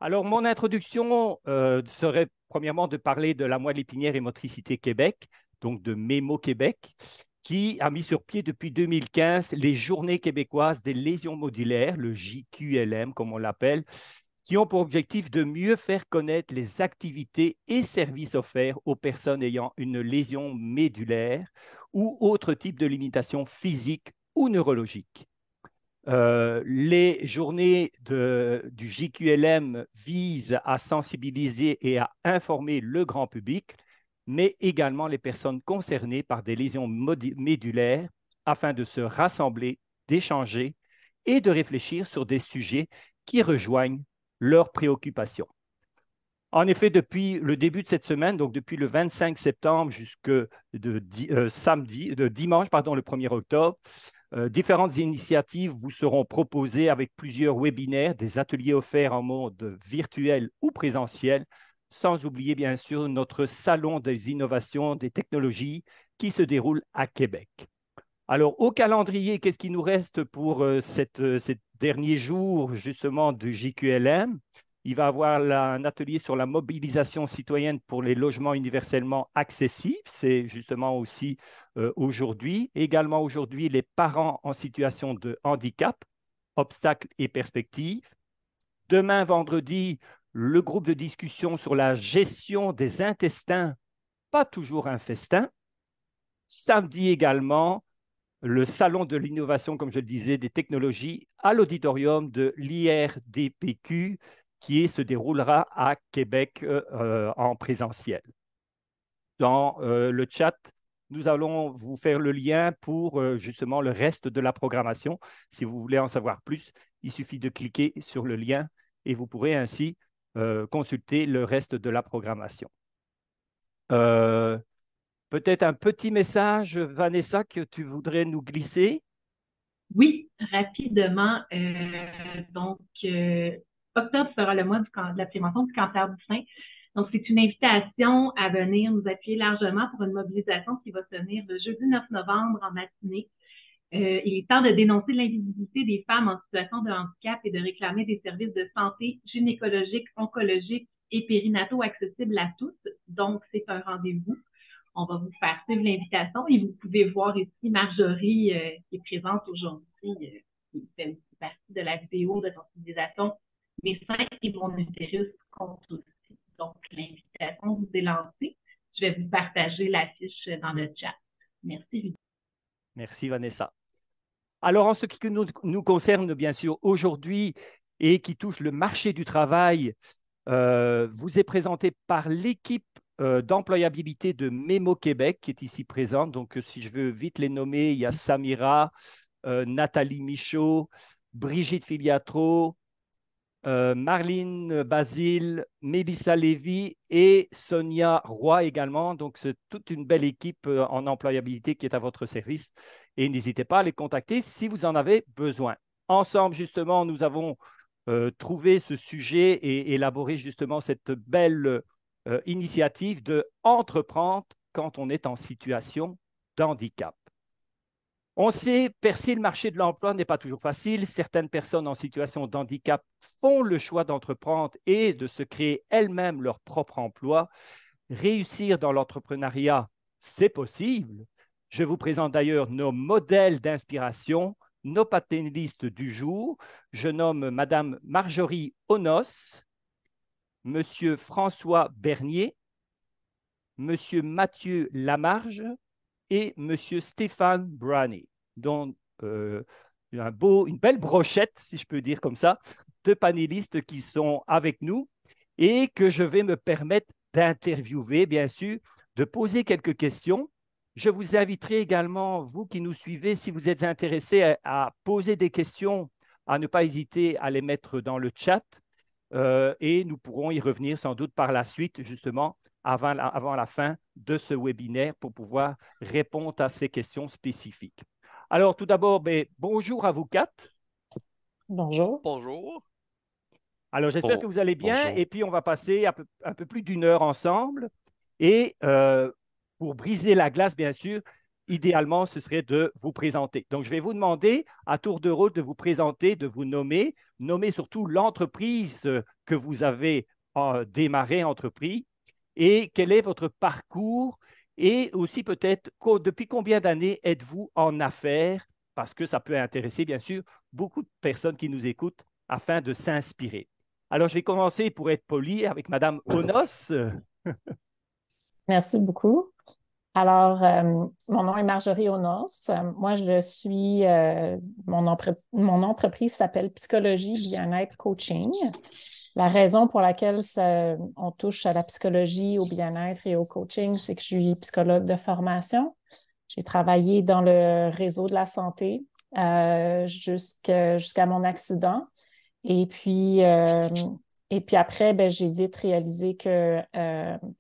Alors, mon introduction serait premièrement de parler de la moelle épinière et motricité Québec, donc de Mémo Québec, qui a mis sur pied depuis 2015 les Journées québécoises des lésions modulaires, le JQLM comme on l'appelle, qui ont pour objectif de mieux faire connaître les activités et services offerts aux personnes ayant une lésion médulaire ou autre type de limitation physique ou neurologique. Les journées du JQLM visent à sensibiliser et à informer le grand public, mais également les personnes concernées par des lésions médulaires afin de se rassembler, d'échanger et de réfléchir sur des sujets qui rejoignent leurs préoccupations. En effet, depuis le début de cette semaine, donc depuis le 25 septembre jusqu'à dimanche, pardon, le 1er octobre, différentes initiatives vous seront proposées avec plusieurs webinaires, des ateliers offerts en mode virtuel ou présentiel, sans oublier bien sûr notre salon des innovations, des technologies qui se déroule à Québec. Alors, au calendrier, qu'est-ce qui nous reste pour ces derniers jours justement du JQLM? Il va y avoir un atelier sur la mobilisation citoyenne pour les logements universellement accessibles. C'est justement aussi aujourd'hui. Également aujourd'hui, les parents en situation de handicap, obstacles et perspectives. Demain, vendredi, le groupe de discussion sur la gestion des intestins, pas toujours un festin. Samedi également, le salon de l'innovation, comme je le disais, des technologies à l'auditorium de l'IRDPQ qui se déroulera à Québec en présentiel. Dans le chat, nous allons vous faire le lien pour justement le reste de la programmation. Si vous voulez en savoir plus, il suffit de cliquer sur le lien et vous pourrez ainsi consulter le reste de la programmation. Euh, Peut-être un petit message, Vanessa, que tu voudrais nous glisser? Oui, rapidement. Octobre sera le mois de la prévention du cancer du sein. Donc, c'est une invitation à venir nous appuyer largement pour une mobilisation qui va se tenir le jeudi 9 novembre en matinée. Il est temps de dénoncer l'invisibilité des femmes en situation de handicap et de réclamer des services de santé gynécologiques, oncologiques et périnataux accessibles à tous. Donc, c'est un rendez-vous. On va vous faire suivre l'invitation et vous pouvez voir ici Marjorie qui est présente aujourd'hui, qui fait aussi partie de la vidéo de sensibilisation Mes seins et mon utérus comptent aussi. Donc, l'invitation vous est lancée. Je vais vous partager l'affiche dans le chat. Merci. Merci, Vanessa. Alors, en ce qui nous concerne, bien sûr, aujourd'hui et qui touche le marché du travail, vous est présenté par l'équipe d'employabilité de Mémo Québec qui est ici présente. Donc, si je veux vite les nommer, il y a Samira, Nathalie Michaud, Brigitte Filiatro, Marlene Basile, Mélissa Lévy et Sonia Roy également. Donc, c'est toute une belle équipe en employabilité qui est à votre service. Et n'hésitez pas à les contacter si vous en avez besoin. Ensemble, justement, nous avons trouvé ce sujet et élaboré justement cette belle initiative de entreprendre quand on est en situation d'handicap. On sait, percer le marché de l'emploi n'est pas toujours facile. Certaines personnes en situation de handicap font le choix d'entreprendre et de se créer elles-mêmes leur propre emploi. Réussir dans l'entrepreneuriat, c'est possible. Je vous présente d'ailleurs nos modèles d'inspiration, nos panélistes du jour. Je nomme Madame Marjorie Onos, Monsieur François Bernier, Monsieur Mathieu Lamarge et Monsieur Stéphane Brani, dont une belle brochette, si je peux dire comme ça, de panélistes qui sont avec nous et que je vais me permettre d'interviewer, bien sûr, de poser quelques questions. Je vous inviterai également, vous qui nous suivez, si vous êtes intéressés à poser des questions, à ne pas hésiter à les mettre dans le chat et nous pourrons y revenir sans doute par la suite, justement, avant la fin de ce webinaire pour pouvoir répondre à ces questions spécifiques. Alors, tout d'abord, bonjour à vous quatre. Bonjour. Bonjour. Alors, j'espère que vous allez bien Bonjour. et puis on va passer un peu plus d'une heure ensemble. Et pour briser la glace, bien sûr, idéalement, ce serait de vous présenter. Donc, je vais vous demander à tour de rôle de vous présenter, de vous nommer surtout l'entreprise que vous avez démarré, entrepris, et quel est votre parcours, et aussi peut-être depuis combien d'années êtes-vous en affaires, parce que ça peut intéresser, bien sûr, beaucoup de personnes qui nous écoutent afin de s'inspirer. Alors, je vais commencer pour être poli avec Madame Onos. Merci beaucoup. Alors, mon nom est Marjorie Onos. Moi, je suis, mon entreprise s'appelle Psychologie Bien-être Coaching. La raison pour laquelle on touche à la psychologie, au bien-être et au coaching, c'est que je suis psychologue de formation. J'ai travaillé dans le réseau de la santé jusqu'à mon accident. Et puis, euh, et puis après, ben, j'ai vite réalisé que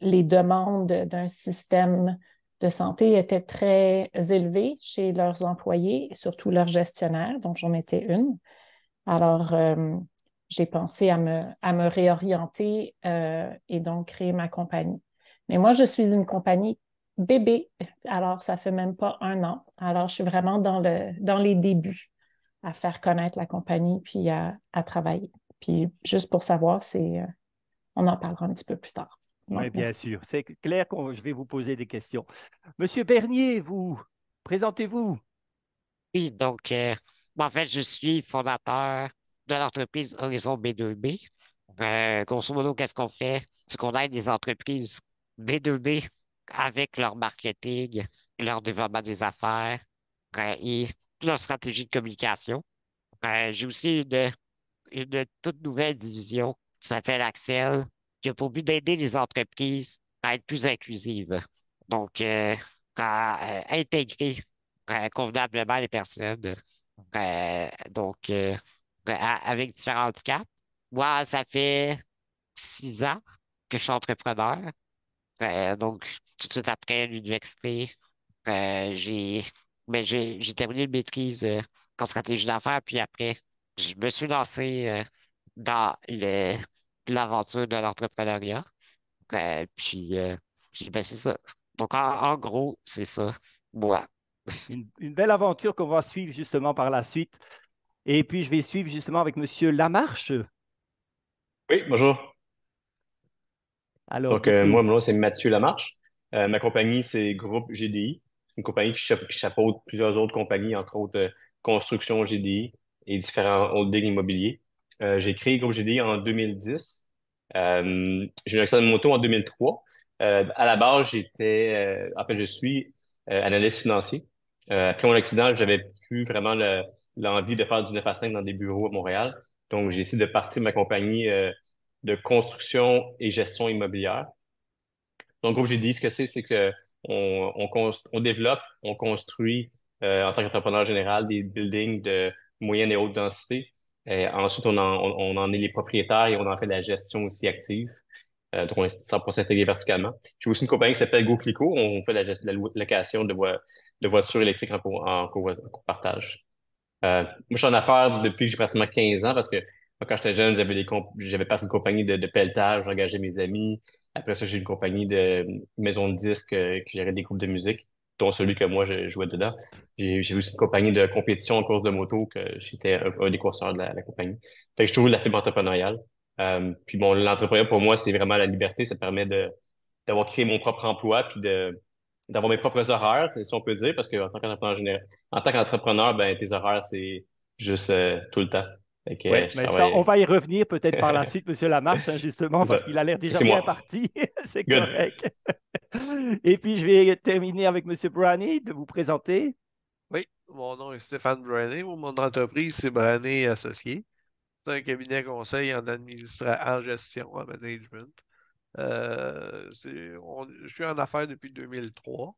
les demandes d'un système de santé étaient très élevées chez leurs employés et surtout leurs gestionnaires, dont j'en étais une. Alors, j'ai pensé à me réorienter et donc créer ma compagnie. Mais moi, je suis une compagnie bébé, alors ça fait même pas 1 an. Alors, je suis vraiment dans les débuts à faire connaître la compagnie puis à travailler. Puis juste pour savoir, on en parlera un petit peu plus tard. Oui, Donc, bien merci. sûr. C'est clair que je vais vous poser des questions. Monsieur Bernier, présentez-vous. Oui, donc, en fait, je suis fondateur de l'entreprise Horizon B2B. Grosso modo, qu'est-ce qu'on fait? C'est qu'on aide les entreprises B2B avec leur marketing, leur développement des affaires et leur stratégie de communication. J'ai aussi une toute nouvelle division qui s'appelle Axel, qui a pour but d'aider les entreprises à être plus inclusives. Donc, à intégrer convenablement les personnes. Avec différents handicaps. Moi, ça fait 6 ans que je suis entrepreneur. Donc, tout de suite après l'université, euh, j'ai j'ai terminé une maîtrise en stratégie d'affaires, puis après, je me suis lancé dans l'aventure de l'entrepreneuriat. Puis, ben, c'est ça. Donc, en gros, c'est ça. Moi. Une belle aventure qu'on va suivre justement par la suite. Et puis, je vais suivre justement avec Monsieur Lamarche. Oui, bonjour. Alors, Donc, dites-nous. moi, mon nom, c'est Mathieu Lamarche. Ma compagnie, c'est Groupe GDI. C'est une compagnie qui chapeaute plusieurs autres compagnies, entre autres Construction GDI et différents holdings immobiliers. J'ai créé Groupe GDI en 2010. J'ai eu un accident de moto en 2003. À la base, en fait, je suis analyste financier. Après mon accident, j'avais plus vraiment l'envie de faire du 9 à 5 dans des bureaux à Montréal. Donc, j'ai décidé de partir de ma compagnie de construction et gestion immobilière. Donc, comme j'ai dit, ce que c'est que on développe, on construit en tant qu'entrepreneur général des buildings de moyenne et haute densité. Ensuite, on en est les propriétaires et on en fait la gestion aussi active. Donc, on est 100% intégré verticalement. J'ai aussi une compagnie qui s'appelle GoClico. On fait la location de voitures électriques en copartage. Moi, je suis en affaires depuis que j'ai pratiquement 15 ans parce que moi, quand j'étais jeune, j'avais passé une compagnie de pelletage, j'engageais mes amis. Après ça, j'ai une compagnie de maison de disques qui gérait des groupes de musique, dont celui que moi, je jouais dedans. J'ai aussi une compagnie de compétition en course de moto que j'étais un des courseurs de la compagnie. Fait que je trouve la fibre entrepreneuriale. Puis bon, l'entrepreneuriat, pour moi, c'est vraiment la liberté. Ça permet d'avoir créé mon propre emploi puis d'avoir mes propres horaires, si on peut dire, parce que en tant qu'entrepreneur, ben tes horaires, c'est juste tout le temps. Fait que Oui, je mais ça, on travaille. va y revenir peut-être par la suite, Monsieur Lamarche, hein, justement, C'est parce ça. qu'il a l'air déjà C'est bien moi. parti. C'est Good. correct. Et puis, je vais terminer avec Monsieur Brownie de vous présenter. Oui, mon nom est Stéphane Branné. Mon entreprise, c'est Branné Associé. C'est un cabinet conseil en gestion, en management. Je suis en affaires depuis 2003.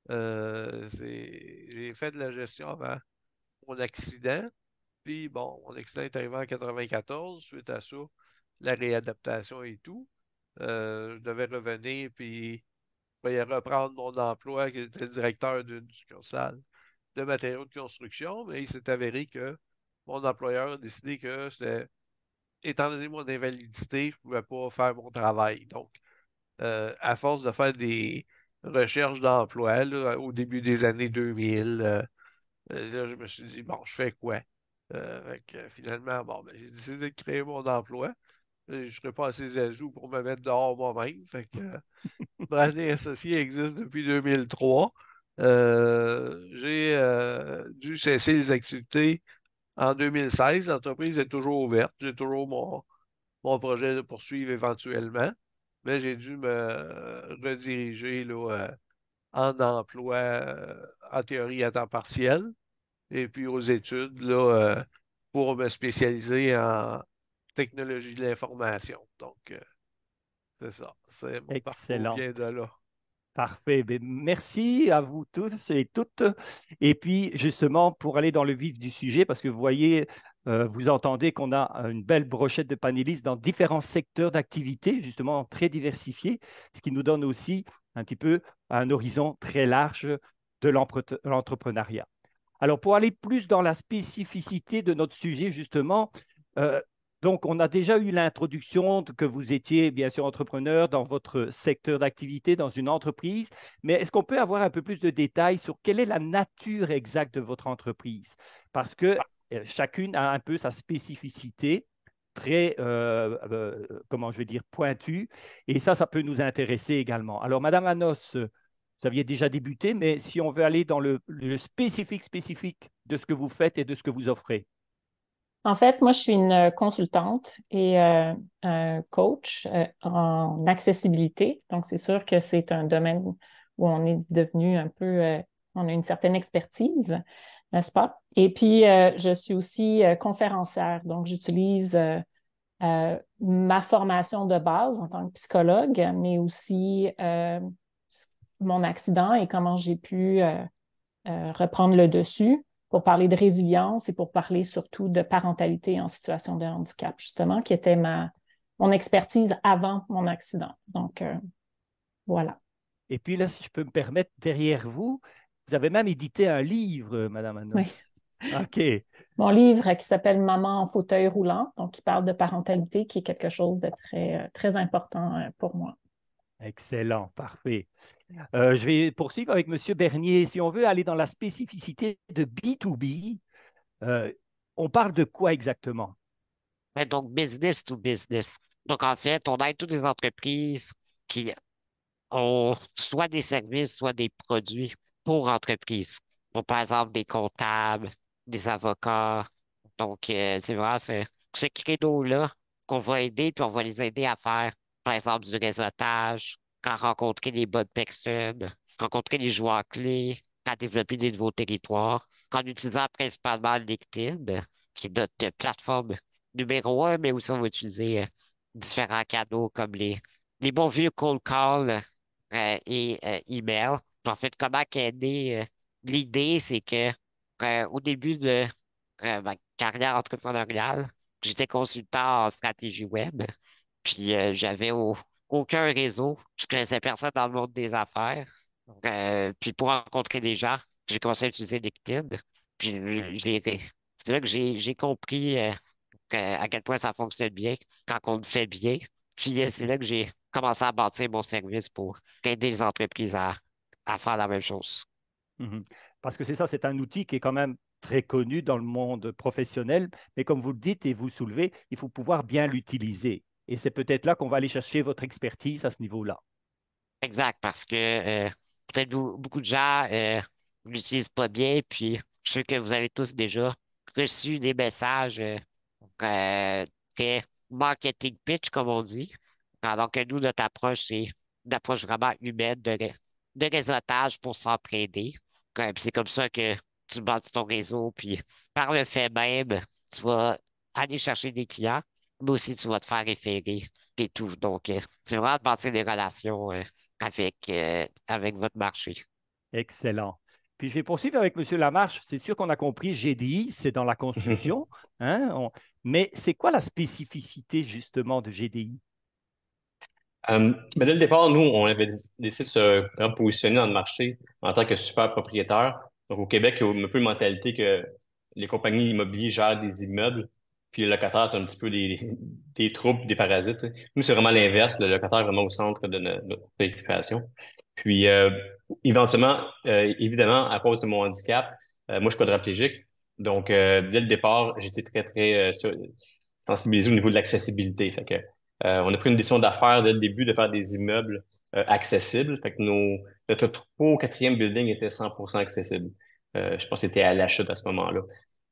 J'ai fait de la gestion avant mon accident. Puis, bon, mon accident est arrivé en 94. Suite à ça, la réadaptation et tout. Je devais revenir, puis je vais reprendre mon emploi, qui était directeur d'une succursale de matériaux de construction, mais il s'est avéré que mon employeur a décidé que étant donné mon invalidité, je ne pouvais pas faire mon travail. Donc, à force de faire recherche d'emploi là, au début des années 2000. Là, je me suis dit, bon, je fais quoi? Fait que, finalement, bon, ben, j'ai décidé de créer mon emploi. Je ne serais pas assez azou pour me mettre dehors moi-même. Fait que Branding Associé existe depuis 2003. J'ai dû cesser les activités en 2016. L'entreprise est toujours ouverte. J'ai toujours mon projet de poursuivre éventuellement, mais j'ai dû me rediriger là, en emploi, en théorie à temps partiel, et puis aux études là, pour me spécialiser en technologie de l'information. Donc, c'est ça. C'est mon parcours Excellent. vient de là. Parfait. Ben, merci à vous tous et toutes. Et puis, justement, pour aller dans le vif du sujet, parce que vous voyez, vous entendez qu'on a une belle brochette de panélistes dans différents secteurs d'activité, justement très diversifiés, ce qui nous donne aussi un petit peu un horizon très large de l'entrepreneuriat. Alors, pour aller plus dans la spécificité de notre sujet, justement, euh, donc on a déjà eu l'introduction que vous étiez bien sûr entrepreneur dans votre secteur d'activité, dans une entreprise, mais est-ce qu'on peut avoir un peu plus de détails sur quelle est la nature exacte de votre entreprise? Parce que chacune a un peu sa spécificité très, comment je vais dire, pointue, et ça peut nous intéresser également. Alors, Madame Anos, vous aviez déjà débuté, mais si on veut aller dans le spécifique de ce que vous faites et de ce que vous offrez. En fait, moi, je suis une consultante et un coach en accessibilité. Donc, c'est sûr que c'est un domaine où on est devenu un peu, on a une certaine expertise, n'est-ce pas? Et puis, je suis aussi conférencière. Donc, j'utilise ma formation de base en tant que psychologue, mais aussi mon accident et comment j'ai pu reprendre le dessus pour parler de résilience et pour parler surtout de parentalité en situation de handicap, justement, qui était mon expertise avant mon accident. Donc, voilà. Et puis là, si je peux me permettre, derrière vous, vous avez même édité un livre, Madame Anos. Oui. OK. Mon livre qui s'appelle Maman en fauteuil roulant, donc qui parle de parentalité, qui est quelque chose de très, très important pour moi. Excellent, parfait. Je vais poursuivre avec Monsieur Bernier. Si on veut aller dans la spécificité de B2B, euh, on parle de quoi exactement? Ouais, donc, business to business. Donc, en fait, on aide toutes les entreprises qui ont soit des services, soit des produits pour entreprises. Donc, par exemple, des comptables, des avocats. Donc, c'est vraiment ce credo-là qu'on va aider, puis on va les aider à faire, par exemple, du réseautage, quand rencontrer les bonnes personnes, rencontrer les joueurs clés, quand développer des nouveaux territoires, en utilisant principalement LinkedIn, qui est notre plateforme numéro un, mais aussi on va utiliser différents canaux comme les bons vieux cold calls et email. En fait, comment aider? L'idée, c'est que au début de ma carrière entrepreneuriale, j'étais consultant en stratégie web, puis j'avais aucun réseau. Je connaissais personne dans le monde des affaires. Puis pour rencontrer des gens, j'ai commencé à utiliser LinkedIn. Puis c'est là que j'ai compris à quel point ça fonctionne bien quand on le fait bien. Puis c'est là que j'ai commencé à bâtir mon service pour aider les entreprises à faire la même chose. Mhm. Parce que c'est ça, c'est un outil qui est quand même très connu dans le monde professionnel, mais comme vous le dites et vous soulevez, il faut pouvoir bien l'utiliser. Et c'est peut-être là qu'on va aller chercher votre expertise à ce niveau-là. Exact, parce que peut-être beaucoup de gens ne l'utilisent pas bien, puis je sais que vous avez tous déjà reçu des messages euh, très marketing pitch, comme on dit. Alors que nous, notre approche, c'est une approche vraiment humaine de réseautage pour s'entraider. Puis c'est comme ça que tu bâtis ton réseau, puis par le fait même, tu vas aller chercher des clients, mais aussi tu vas te faire référer et tout. Donc, c'est vraiment de bâtir des relations avec votre marché. Excellent. Puis je vais poursuivre avec M. Lamarche. C'est sûr qu'on a compris, GDI, c'est dans la construction, hein, mais c'est quoi la spécificité justement de GDI? Mais dès le départ, nous, on avait décidé de se vraiment positionner dans le marché en tant que super propriétaire. Donc, au Québec, il y a un peu une mentalité que les compagnies immobilières gèrent des immeubles, puis les locataires, c'est un petit peu des troupes, des parasites, tu sais. Nous, c'est vraiment l'inverse. Le locataire est vraiment au centre de notre préoccupation. Puis, éventuellement, évidemment, à cause de mon handicap, moi, je suis quadraplégique. Donc, dès le départ, j'étais très, très sensibilisé au niveau de l'accessibilité. Fait que, on a pris une décision d'affaires dès le début de faire des immeubles accessibles. Fait que notre 4e building était 100% accessible. Je pense que c'était à la chute à ce moment-là.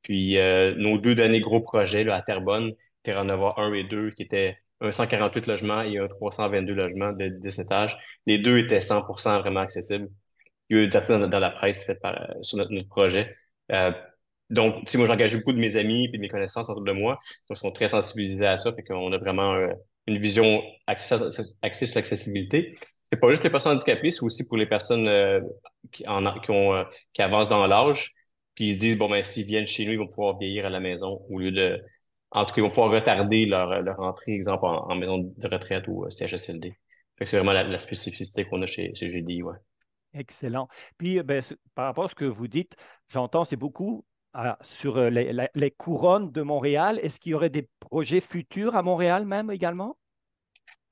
Puis, nos 2 derniers gros projets là, à Terrebonne, Terra Nova 1 et 2, qui étaient un 148 logements et un 322 logements de 10 étages. Les deux étaient 100% vraiment accessibles. Il y a eu des articles dans la presse faits sur notre projet. Euh, donc, tu sais, moi, j'ai engagé beaucoup de mes amis et de mes connaissances autour de moi. Donc, ils sont très sensibilisés à ça. Fait qu'on a vraiment une vision axée sur l'accessibilité. C'est pas juste les personnes handicapées, c'est aussi pour les personnes qui avancent dans l'âge. Puis ils se disent, bon, ben, s'ils viennent chez nous, ils vont pouvoir vieillir à la maison au lieu de. En tout cas, ils vont pouvoir retarder leur entrée, exemple, en maison de retraite ou CHSLD. Fait que c'est vraiment la spécificité qu'on a chez GDI, ouais. Excellent. Puis, ben, par rapport à ce que vous dites, j'entends, c'est beaucoup sur les couronnes de Montréal. Est-ce qu'il y aurait des projets futurs à Montréal même également?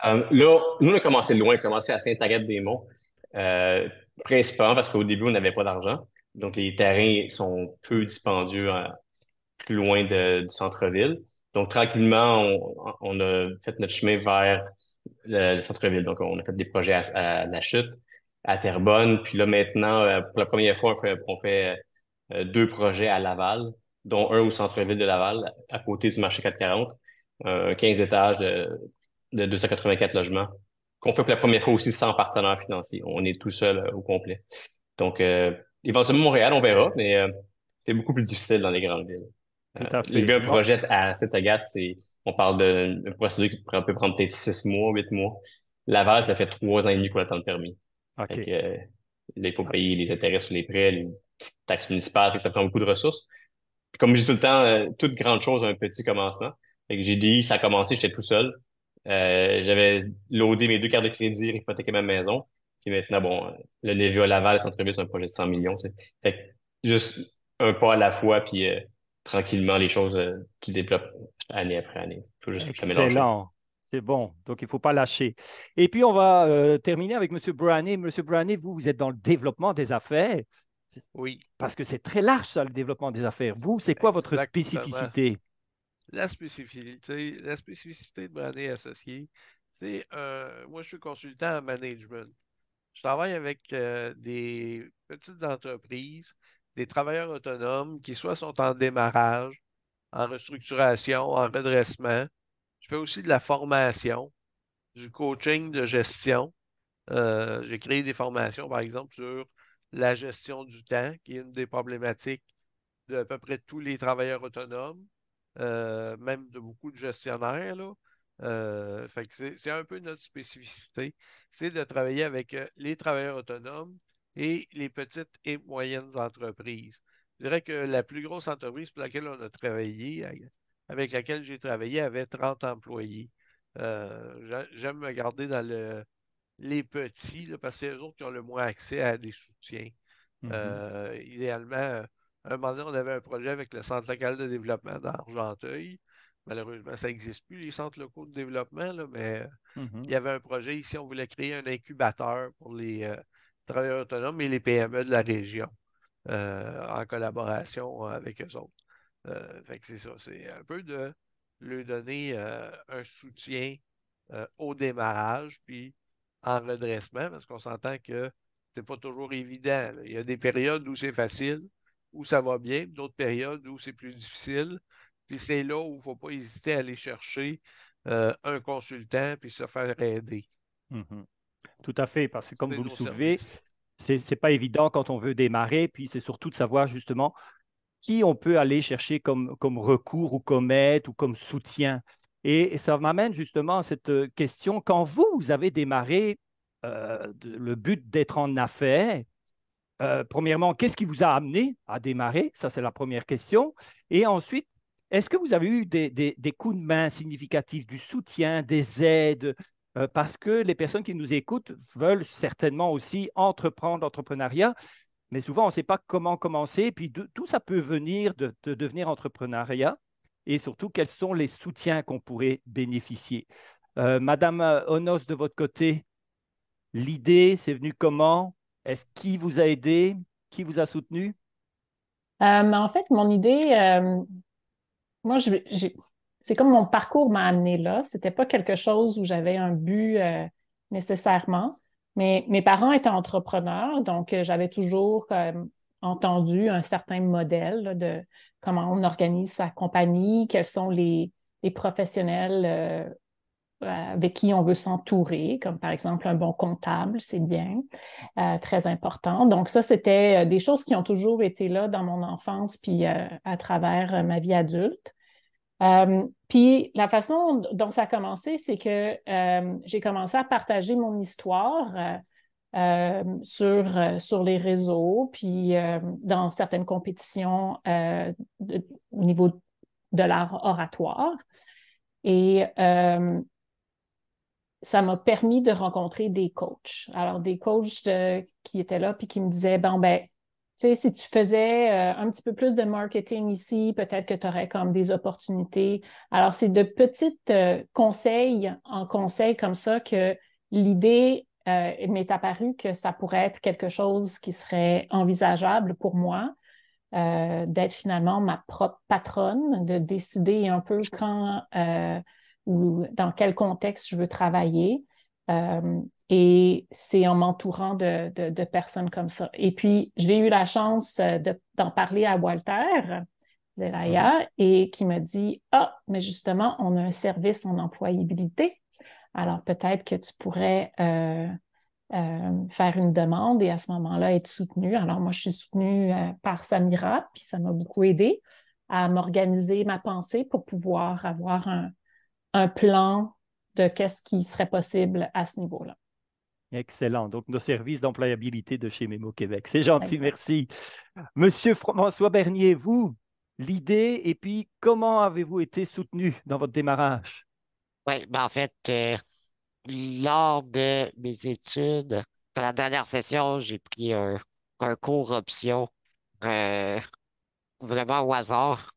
Là, nous, on a commencé loin, on a commencé à Sainte-Agathe-des-Monts, euh, principalement parce qu'au début, on n'avait pas d'argent. Donc, les terrains sont peu dispendieux plus loin du centre-ville. Donc, tranquillement, on a fait notre chemin vers le centre-ville. Donc, on a fait des projets à La Chute, à Terrebonne. Puis là, maintenant, pour la première fois, on fait 2 projets à Laval, dont un au centre-ville de Laval, à côté du marché 440, 15 étages de 284 logements, qu'on fait pour la première fois aussi sans partenaire financier. On est tout seul au complet. Donc, éventuellement, Montréal, on verra, mais c'est beaucoup plus difficile dans les grandes villes. Tout à Lever fait. un Bon, projet à Sainte-Agathe, on parle d'une procédure qui peut prendre peut-être 6 mois, 8 mois. Laval, ça fait 3 ans et demi qu'on attend le permis. Fait que, OK. là, il faut payer les intérêts sur les prêts, les taxes municipales, fait que ça prend beaucoup de ressources. Puis comme je dis tout le temps, toute grande chose a un petit commencement. Fait que j'ai dit, ça a commencé, j'étais tout seul. J'avais loadé mes 2 cartes de crédit, hypothéqué ma maison. Puis maintenant, bon, le Lévis à Laval, centre-ville, c'est un projet de 100 millions. Tu sais. Fait que juste un pas à la fois, puis tranquillement, les choses, tu développes année après année. Il faut juste jamais lâcher. Excellent. C'est bon. Donc, il ne faut pas lâcher. Et puis, on va terminer avec M. Brownie. M. Brownie, vous êtes dans le développement des affaires. Oui, Parce que c'est très large, ça, le développement des affaires. Vous, c'est quoi votre exactement. spécificité? La spécificité de Brané Associé, c'est moi, je suis consultant en management. Je travaille avec des petites entreprises, des travailleurs autonomes qui soit sont en démarrage, en restructuration, en redressement. Je fais aussi de la formation, du coaching de gestion. J'ai créé des formations, par exemple, sur la gestion du temps, qui est une des problématiques de à peu près tous les travailleurs autonomes, même de beaucoup de gestionnaires, là. Fait que c'est un peu notre spécificité, c'est de travailler avec les travailleurs autonomes et les petites et moyennes entreprises. Je dirais que la plus grosse entreprise pour laquelle on a travaillé, avec laquelle j'ai travaillé, avait 30 employés. J'aime me garder dans les petits, là, parce que c'est eux autres qui ont le moins accès à des soutiens. Mhm. Idéalement, un moment donné, on avait un projet avec le Centre local de développement d'Argenteuil. Malheureusement, ça n'existe plus, les centres locaux de développement, là, mais il Mhm. y avait un projet ici, on voulait créer un incubateur pour les travailleurs autonomes et les PME de la région, en collaboration avec eux autres. Fait que c'est ça, c'est un peu de leur donner un soutien au démarrage, puis en redressement, parce qu'on s'entend que c'est pas toujours évident, là. Il y a des périodes où c'est facile, où ça va bien, d'autres périodes où c'est plus difficile. Puis c'est là où il ne faut pas hésiter à aller chercher un consultant puis se faire aider. Mhm. Tout à fait, parce que comme C'est vous le nos soulevez, services. c'est pas évident quand on veut démarrer, puis c'est surtout de savoir justement qui on peut aller chercher comme recours ou comme aide ou comme soutien. Et ça m'amène justement à cette question. Quand vous avez démarré le but d'être en affaires, premièrement, qu'est-ce qui vous a amené à démarrer? Ça, c'est la première question. Et ensuite, est-ce que vous avez eu des coups de main significatifs, du soutien, des aides? Parce que les personnes qui nous écoutent veulent certainement aussi entreprendre l'entrepreneuriat, mais souvent, on ne sait pas comment commencer. Puis tout ça peut venir de devenir entrepreneuriat. Et surtout, quels sont les soutiens qu'on pourrait bénéficier? Madame Onos, de votre côté? L'idée, c'est venu comment? Est-ce qui vous a aidé? Qui vous a soutenu? En fait, mon idée, moi, c'est comme mon parcours m'a amené là. C'était pas quelque chose où j'avais un but nécessairement, mais mes parents étaient entrepreneurs, donc j'avais toujours entendu un certain modèle là, de comment on organise sa compagnie, quels sont les professionnels avec qui on veut s'entourer, comme par exemple un bon comptable, c'est bien, très important. Donc ça, c'était des choses qui ont toujours été là dans mon enfance, puis à travers ma vie adulte. Puis la façon dont ça a commencé, c'est que j'ai commencé à partager mon histoire sur les réseaux, puis dans certaines compétitions au niveau de l'art oratoire. Et ça m'a permis de rencontrer des coachs. Alors, des coachs qui étaient là puis qui me disaient, bon, ben, tu sais, si tu faisais un petit peu plus de marketing ici, peut-être que tu aurais comme des opportunités. Alors, c'est de petits conseils en conseils comme ça que l'idée m'est apparue que ça pourrait être quelque chose qui serait envisageable pour moi, d'être finalement ma propre patronne, de décider un peu quand ou dans quel contexte je veux travailler. Et c'est en m'entourant de personnes comme ça. Et puis, j'ai eu la chance d'en parler à Walter Zelaya et qui m'a dit, ah, mais justement, on a un service en employabilité. Alors, peut-être que tu pourrais faire une demande et à ce moment-là, être soutenue. Alors, moi, je suis soutenue par Samira, puis ça m'a beaucoup aidé à m'organiser ma pensée pour pouvoir avoir un plan de qu'est-ce qui serait possible à ce niveau-là. Excellent. Donc, nos services d'employabilité de chez Mémo Québec. C'est gentil, Exact. merci. Monsieur François Bernier, vous, l'idée et puis comment avez-vous été soutenu dans votre démarrage? Oui, ben en fait, lors de mes études, dans la dernière session, j'ai pris un cours option euh, vraiment au hasard,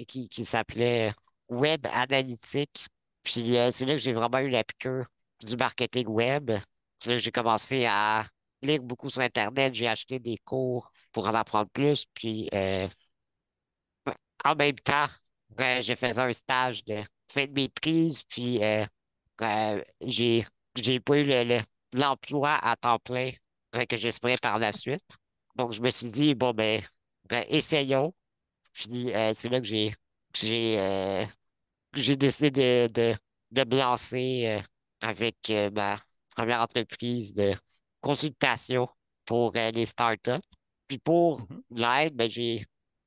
qui s'appelait Web Analytique. Puis c'est là que j'ai vraiment eu la piqûre du marketing web. C'est là que j'ai commencé à lire beaucoup sur Internet. J'ai acheté des cours pour en apprendre plus. Puis en même temps, j'ai fait un stage de fin de maîtrise. Puis j'ai pas eu l'emploi à temps plein que j'espérais par la suite. Donc, je me suis dit, bon, ben, essayons. Puis c'est là que j'ai j'ai décidé de me lancer avec ma première entreprise de consultation pour les startups. Puis pour Mhm. l'aide, ben, j'ai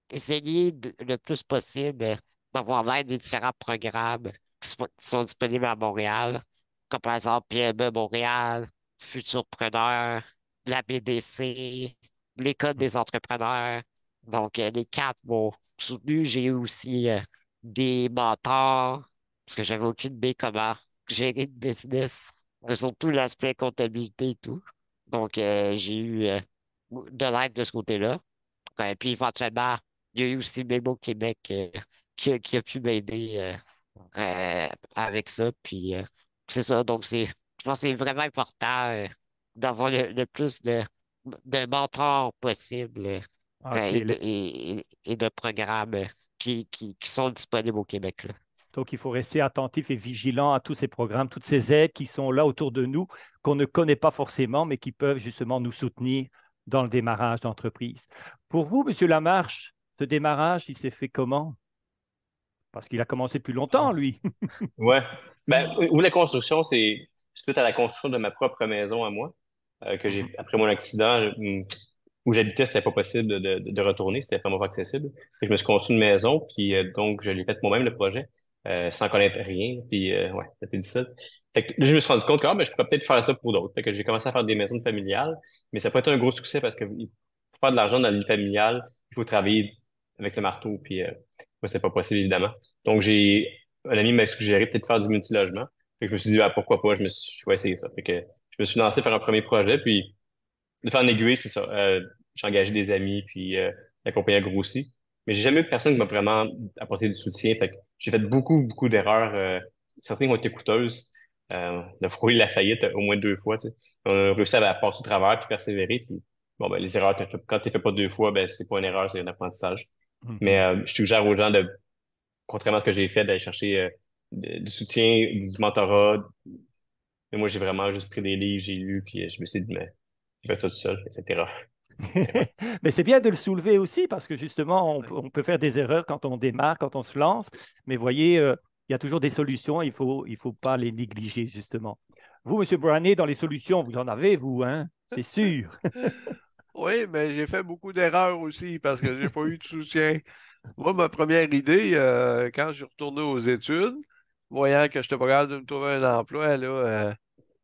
essayé le plus possible d'avoir l'aide des différents programmes qui sont disponibles à Montréal, comme par exemple PME Montréal, Futurpreneur, la BDC, l'École des entrepreneurs. Donc, les quatre m'ont soutenu. J'ai eu aussi des mentors, parce que j'avais aucune idée comment gérer une business, surtout l'aspect comptabilité et tout. Donc, j'ai eu de l'aide de ce côté-là. Puis éventuellement, il y a eu aussi Mémo Québec qui a pu m'aider avec ça. Puis c'est ça. Donc, je pense que c'est vraiment important d'avoir le plus de mentors possible OK. et de programmes qui sont disponibles au Québec, là. Donc, il faut rester attentif et vigilant à tous ces programmes, toutes ces aides qui sont là autour de nous, qu'on ne connaît pas forcément, mais qui peuvent justement nous soutenir dans le démarrage d'entreprise. Pour vous, Monsieur Lamarche, ce démarrage, il s'est fait comment? Parce qu'il a commencé plus longtemps, lui. Ouais. Ben, où la construction, c'est suite à la construction de ma propre maison à moi, que Mhm. j'ai, après mon accident, où j'habitais, c'était pas possible de retourner, c'était vraiment pas accessible. Fait que je me suis construit une maison, puis donc je l'ai fait moi-même le projet, sans connaître rien, puis ouais, c'était difficile. Fait que là, je me suis rendu compte que ben, je pourrais peut-être faire ça pour d'autres. Fait que j'ai commencé à faire des maisons familiales, mais ça n'a pas été un gros succès parce que pour faire de l'argent dans la vie familiale, il faut travailler avec le marteau, puis moi, c'était pas possible, évidemment. Donc, un ami m'a suggéré peut-être faire du multilogement. Fait que je me suis dit, ah, pourquoi pas, je vais essayer ça. Fait que je me suis lancé faire un premier projet, puis de faire en aiguille, c'est ça. J'ai engagé des amis, puis la compagnie a grossi. Mais j'ai jamais eu personne qui m'a vraiment apporté du soutien. Fait que j'ai fait beaucoup, beaucoup d'erreurs. Certaines ont été coûteuses. On a frôlé la faillite au moins 2 fois, tu sais. On a réussi à passer au travers puis persévérer. Puis, bon, ben, les erreurs, quand tu ne fais pas 2 fois, ben, c'est pas une erreur, c'est un apprentissage. Mais Mhm. je suggère aux gens contrairement à ce que j'ai fait, d'aller chercher du soutien, du mentorat. Mais moi, j'ai vraiment juste pris des livres, j'ai lu, puis je me suis dit, mais j'ai fait ça tout seul, c'était rough. Mais ouais. Mais c'est bien de le soulever aussi parce que justement, Oui. on peut faire des erreurs quand on démarre, quand on se lance. Mais voyez, il y a toujours des solutions, il faut pas les négliger, justement. Vous, M. Brownie, dans les solutions, vous en avez, vous, hein? C'est sûr. Oui, mais j'ai fait beaucoup d'erreurs aussi parce que j'ai pas eu de soutien. Moi, ma première idée, quand je suis retourné aux études, voyant que je n'étais pas capable de me trouver un emploi là,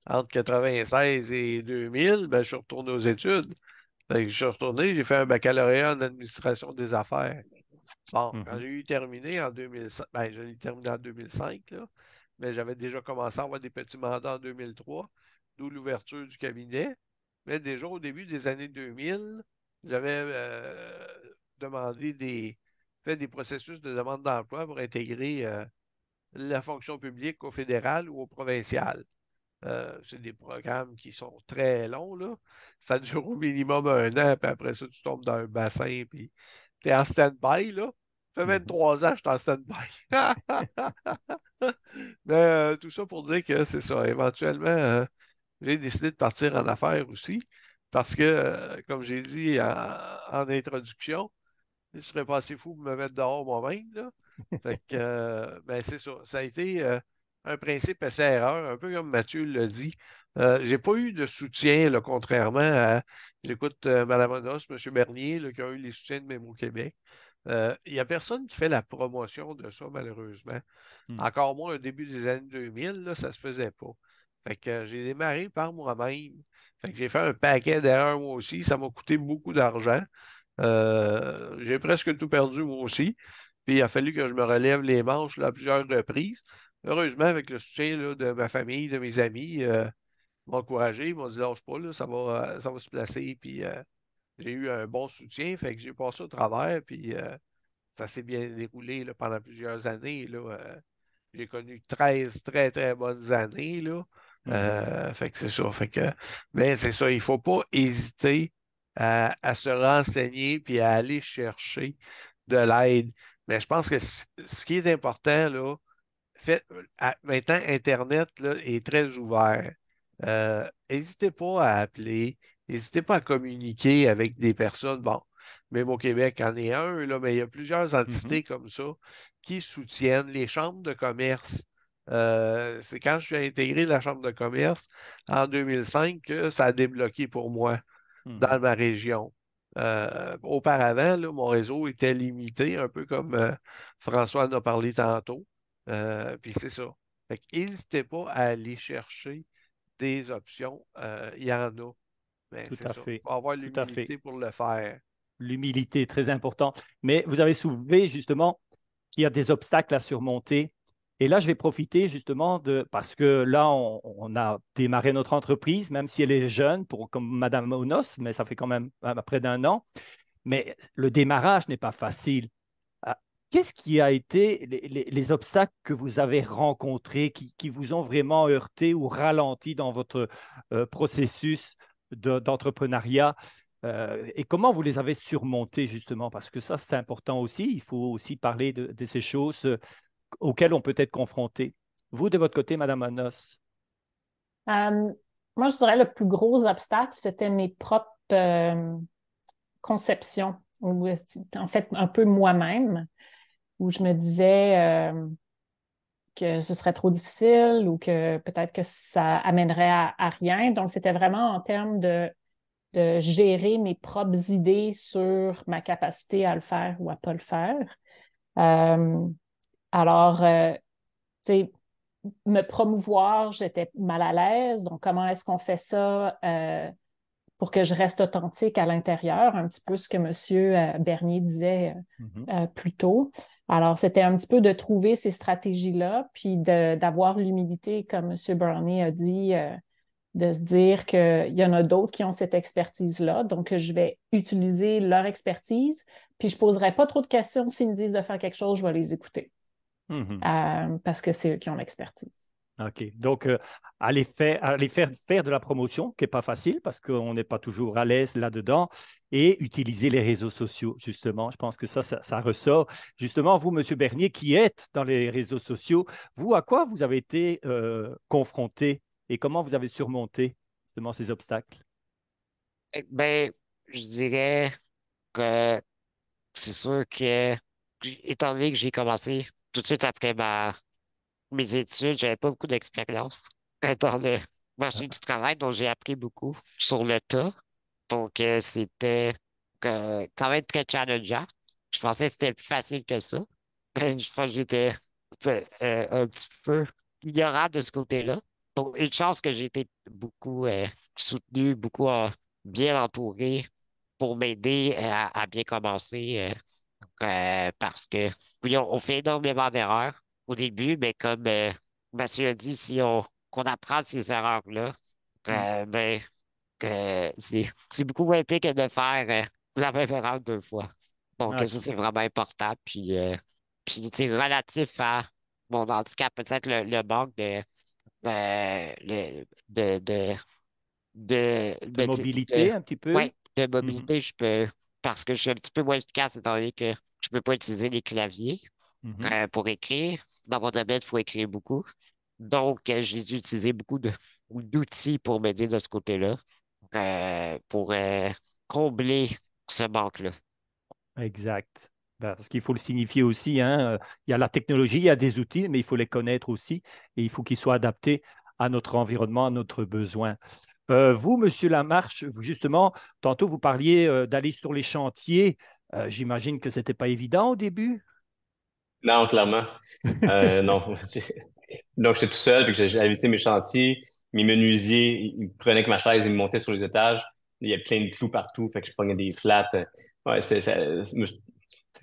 entre 96 et 2000, ben, je suis retourné aux études. Fait que je suis retourné, j'ai fait un baccalauréat en administration des affaires. Bon, quand Mhm, j'ai eu terminé en 2005, ben, je l'ai terminé en 2005, là, mais j'avais déjà commencé à avoir des petits mandats en 2003, d'où l'ouverture du cabinet. Mais déjà au début des années 2000, j'avais fait des processus de demande d'emploi pour intégrer la fonction publique au fédéral ou au provincial. C'est des programmes qui sont très longs, là. Ça dure au minimum un an, puis après ça, tu tombes dans un bassin, puis tu es en stand-by, là. Ça fait mhm. 23 ans que je suis en stand-by. Mais tout ça pour dire que c'est ça. Éventuellement, j'ai décidé de partir en affaires aussi, parce que, comme j'ai dit en introduction, je serais pas assez fou de me mettre dehors moi-même, là. Fait que, ben, c'est ça. Ça a été un principe assez erreur, un peu comme Mathieu l'a dit. J'ai pas eu de soutien, là, contrairement à, j'écoute Mme Onos, M. Bernier, là, qui ont eu les soutiens de Mémo Québec. Il n'y a personne qui fait la promotion de ça, malheureusement. Mhm, Encore moins au début des années 2000, là, ça se faisait pas. Fait que j'ai démarré par moi-même. Fait que j'ai fait un paquet d'erreurs moi aussi. Ça m'a coûté beaucoup d'argent. J'ai presque tout perdu moi aussi. Puis il a fallu que je me relève les manches là, à plusieurs reprises. Heureusement, avec le soutien là, de ma famille, de mes amis, ils m'ont encouragé, ils m'ont dit lâche pas, là, ça va se placer. Puis j'ai eu un bon soutien, fait que j'ai passé au travers, puis ça s'est bien déroulé là, pendant plusieurs années. Là, j'ai connu 13 très, très bonnes années. Là. mhm. Fait que c'est ça. Fait que, mais c'est ça, il ne faut pas hésiter à se renseigner puis à aller chercher de l'aide. Mais je pense que ce qui est important, là, maintenant, Internet là, est très ouvert. N'hésitez pas à appeler, n'hésitez pas à communiquer avec des personnes. Bon, même au Québec en est un, là, mais il y a plusieurs Mhm. entités comme ça qui soutiennent les chambres de commerce. C'est quand je suis intégré la chambre de commerce en 2005 que ça a débloqué pour moi dans Mhm. ma région. Auparavant, là, mon réseau était limité, un peu comme François en a parlé tantôt. Puis c'est ça. Fait n'hésitez pas à aller chercher des options. Il y en a. Mais Tout c'est à ça. fait, Il faut avoir tout à fait. l'humilité pour le faire. L'humilité est très importante. Mais vous avez soulevé justement qu'il y a des obstacles à surmonter. Et là, je vais profiter justement parce que là, on a démarré notre entreprise, même si elle est jeune, comme Madame Monos, mais ça fait quand même près d'un an. Mais le démarrage n'est pas facile. Ah, qu'est-ce qui a été les obstacles que vous avez rencontrés qui vous ont vraiment heurté ou ralenti dans votre processus d'entrepreneuriat? Et comment vous les avez surmontés justement? Parce que ça, c'est important aussi. Il faut aussi parler de ces choses auxquelles on peut être confronté. Vous, de votre côté, Madame Anos. Euh, Moi, je dirais le plus gros obstacle, c'était mes propres conceptions, ou en fait un peu moi-même, où je me disais que ce serait trop difficile ou que peut-être que ça amènerait à rien. Donc, c'était vraiment en termes de gérer mes propres idées sur ma capacité à le faire ou à pas le faire. Euh, alors, tu sais, me promouvoir, j'étais mal à l'aise. Donc, comment est-ce qu'on fait ça pour que je reste authentique à l'intérieur? Un petit peu ce que M. Bernier disait Mhm, plus tôt. Alors, c'était un petit peu de trouver ces stratégies-là, puis d'avoir l'humilité, comme M. Bernier a dit, de se dire qu'il y en a d'autres qui ont cette expertise-là. Donc, je vais utiliser leur expertise, puis je ne poserai pas trop de questions. S'ils me disent de faire quelque chose, je vais les écouter mhm. parce que c'est eux qui ont l'expertise. OK. Donc, aller faire de la promotion, qui n'est pas facile parce qu'on n'est pas toujours à l'aise là-dedans, et utiliser les réseaux sociaux, justement. Je pense que ça ressort. Justement, vous, Monsieur Bernier, qui êtes dans les réseaux sociaux, vous, à quoi vous avez été confronté et comment vous avez surmonté justement ces obstacles? Ben, je dirais que c'est sûr que, étant donné que j'ai commencé tout de suite après mes études, j'avais pas beaucoup d'expérience dans le marché du travail, donc j'ai appris beaucoup sur le tas. Donc, c'était quand même très challengeant. Je pensais que c'était plus facile que ça. Je pense que j'étais un petit peu ignorant de ce côté-là. Donc, une chance que j'ai été beaucoup soutenu, beaucoup bien entouré pour m'aider à bien commencer. Parce que, oui, on fait énormément d'erreurs au début, mais comme Mathieu a dit, si qu'on apprend de ces erreurs-là, Mm. ben, c'est beaucoup moins pire que de faire la même erreur deux fois. Donc, ça, OK. c'est vraiment important. Puis c'est relatif à mon handicap, peut-être le manque De mobilité, un petit peu? ouais, de Mhm. mobilité, parce que je suis un petit peu moins efficace étant donné que je peux pas utiliser les claviers Mhm. pour écrire. Dans mon domaine, il faut écrire beaucoup. Donc, j'ai dû utiliser beaucoup d'outils pour m'aider de ce côté-là, pour combler ce manque-là. Exact. Ben, parce qu'il faut le signifier aussi, hein, il y a la technologie, il y a des outils, mais il faut les connaître aussi et il faut qu'ils soient adaptés à notre environnement, à notre besoin. Vous, Monsieur Lamarche, justement, tantôt vous parliez d'aller sur les chantiers. J'imagine que ce n'était pas évident au début. Non, clairement. Non. Donc, j'étais tout seul, fait que j'avais visité mes chantiers, mes menuisiers, ils prenaient que ma chaise, ils me montaient sur les étages. Il y a plein de clous partout, fait que je pognais des flats. Ouais,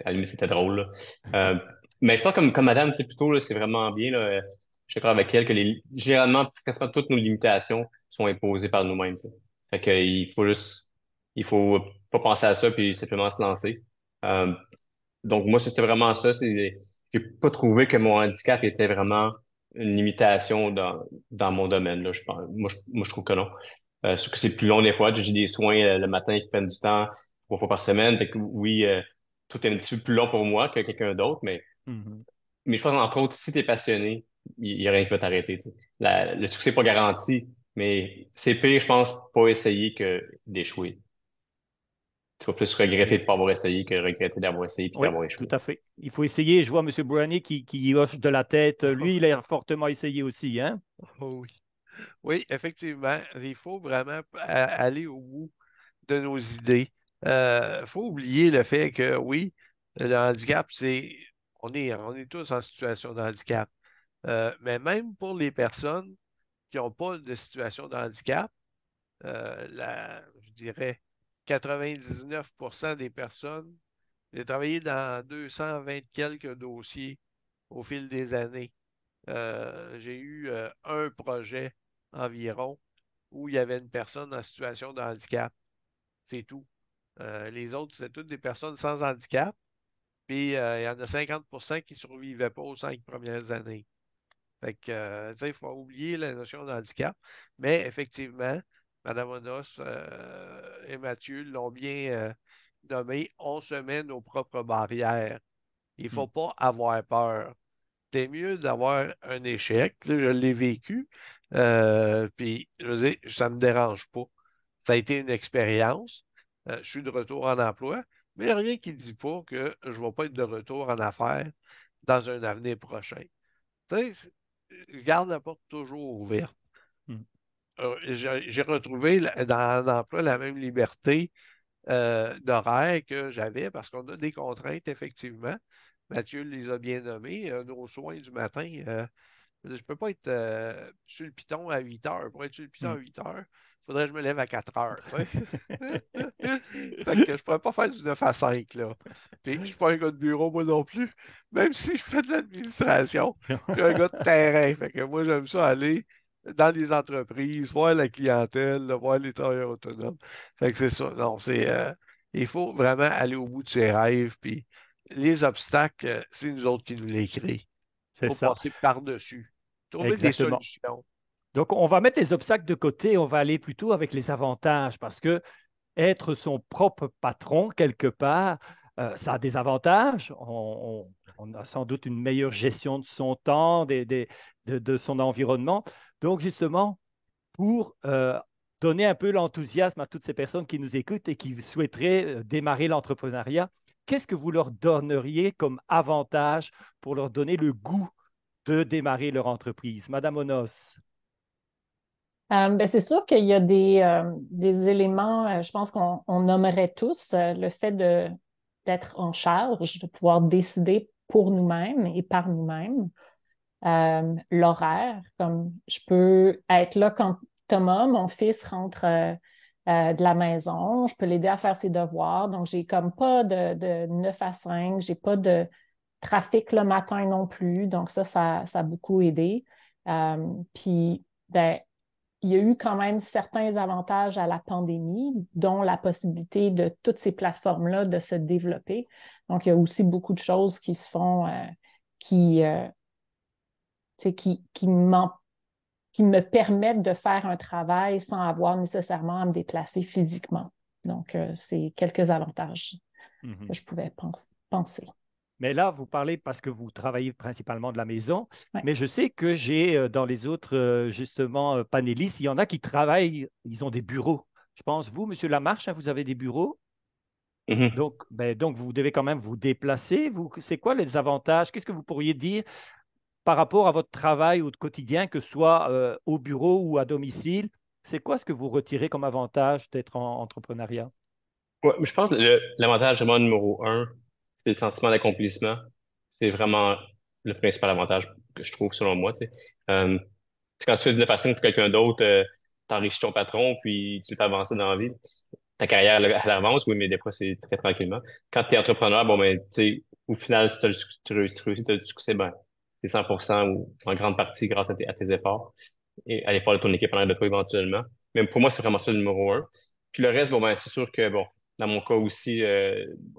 à la limite, c'était drôle, là. Mais je pense comme madame, tu sais, plutôt, là, c'est vraiment bien, là. Je suis d'accord avec elle que généralement, pratiquement toutes nos limitations sont imposées par nous-mêmes, tu sais. Fait que, il faut pas penser à ça puis simplement se lancer. Euh, donc, moi, c'était vraiment ça. J'ai pas trouvé que mon handicap était vraiment une limitation dans mon domaine, là, je pense. Moi, je trouve que non. Sauf que c'est plus long des fois. J'ai des soins le matin qui prennent du temps 3 fois par semaine. Fait que oui, tout est un petit peu plus long pour moi que quelqu'un d'autre, Mhm. mais je pense, entre autres, si tu es passionné, il y a rien qui va t'arrêter, tu sais. Le succès n'est pas garanti, mais c'est pire, je pense, pas essayer que d'échouer. Tu vas plus regretter de ne Ex- pas avoir essayé que regretter d'avoir essayé puis Oui, d'avoir tout échoué. à fait. Il faut essayer. Je vois M. Brownie qui hoche de la tête. Lui, il a fortement essayé aussi, hein? Oh oui. Oui, effectivement, il faut vraiment aller au bout de nos idées. Il faut oublier le fait que oui, le handicap, on est tous en situation de handicap. Mais même pour les personnes qui n'ont pas de situation de handicap, je dirais 99% des personnes, j'ai travaillé dans 220 quelques dossiers au fil des années. J'ai eu un projet environ où il y avait une personne en situation de handicap. C'est tout. Les autres, c'est toutes des personnes sans handicap. Puis il y en a 50% qui ne survivaient pas aux 5 premières années. Fait que, tu sais, il faut oublier la notion de handicap. Mais effectivement, Mme Onos et Mathieu l'ont bien nommé, on se met nos propres barrières. Il ne faut Mm. pas avoir peur. C'est mieux d'avoir un échec. Là, je l'ai vécu. Puis, je veux dire, ça ne me dérange pas. Ça a été une expérience. Je suis de retour en emploi, mais il n'y a rien qui ne dit pas que je ne vais pas être de retour en affaires dans un avenir prochain. Tu sais, garde la porte toujours ouverte. Mm. J'ai retrouvé dans l'emploi la même liberté d'horaire que j'avais parce qu'on a des contraintes, effectivement. Mathieu les a bien nommées. Nos soins du matin, je ne peux pas être sur le piton à 8 heures. Pour être sur le piton à Mm. 8 heures, il faudrait que je me lève à 4 heures. Tu sais. Fait que je ne pourrais pas faire du 9 à 5 là. Puis je ne suis pas un gars de bureau, moi non plus, même si je fais de l'administration. Je suis un gars de terrain. Fait que moi, j'aime ça aller dans les entreprises, voir la clientèle, là, voir les travailleurs autonomes. Fait que c'est ça. Non, il faut vraiment aller au bout de ses rêves. Puis les obstacles, c'est nous autres qui nous les créons. Il C'est faut ça. passer par-dessus. Trouver des Exactement. solutions. Donc, on va mettre les obstacles de côté, on va aller plutôt avec les avantages parce que être son propre patron quelque part, ça a des avantages. On a sans doute une meilleure gestion de son temps, de son environnement. Donc, justement, pour donner un peu l'enthousiasme à toutes ces personnes qui nous écoutent et qui souhaiteraient démarrer l'entrepreneuriat, qu'est-ce que vous leur donneriez comme avantage pour leur donner le goût de démarrer leur entreprise? Madame Onos. Ben, c'est sûr qu'il y a des éléments, je pense qu'on nommerait tous le fait d'être en charge, de pouvoir décider pour nous-mêmes et par nous-mêmes. L'horaire, comme je peux être là quand Thomas, mon fils, rentre de la maison, je peux l'aider à faire ses devoirs, donc j'ai comme pas de 9 à 5, j'ai pas de trafic le matin non plus, donc ça a beaucoup aidé. Puis, ben, il y a eu quand même certains avantages à la pandémie, dont la possibilité de toutes ces plateformes-là de se développer. Donc, il y a aussi beaucoup de choses qui se font, qui, qui me permettent de faire un travail sans avoir nécessairement à me déplacer physiquement. Donc, c'est quelques avantages que je pouvais penser. Mais là, vous parlez parce que vous travaillez principalement de la maison, Ouais. mais je sais que j'ai dans les autres, justement, panélistes, il y en a qui travaillent, ils ont des bureaux. Je pense, vous, Monsieur Lamarche, hein, vous avez des bureaux. Mhm. Donc, vous devez quand même vous déplacer. C'est quoi les avantages? Qu'est-ce que vous pourriez dire par rapport à votre travail au quotidien, que ce soit au bureau ou à domicile? C'est quoi ce que vous retirez comme avantage d'être en entrepreneuriat? Ouais, je pense que l'avantage vraiment numéro un, c'est le sentiment d'accomplissement. C'est vraiment le principal avantage que je trouve, selon moi. Tu sais. Quand tu fais de la passion pour quelqu'un d'autre, t'enrichis ton patron, puis tu t'avances dans la vie. Ta carrière, elle avance, oui, mais des fois, c'est très tranquillement. Quand tu es entrepreneur, bon, ben, tu sais, au final, si tu réussis, tu as du succès, ben, c'est 100% ou en grande partie grâce à tes efforts et à l'effort de ton équipe en arrière de toi éventuellement. Mais pour moi, c'est vraiment ça le numéro un. Puis le reste, bon, ben, c'est sûr que, bon, dans mon cas aussi,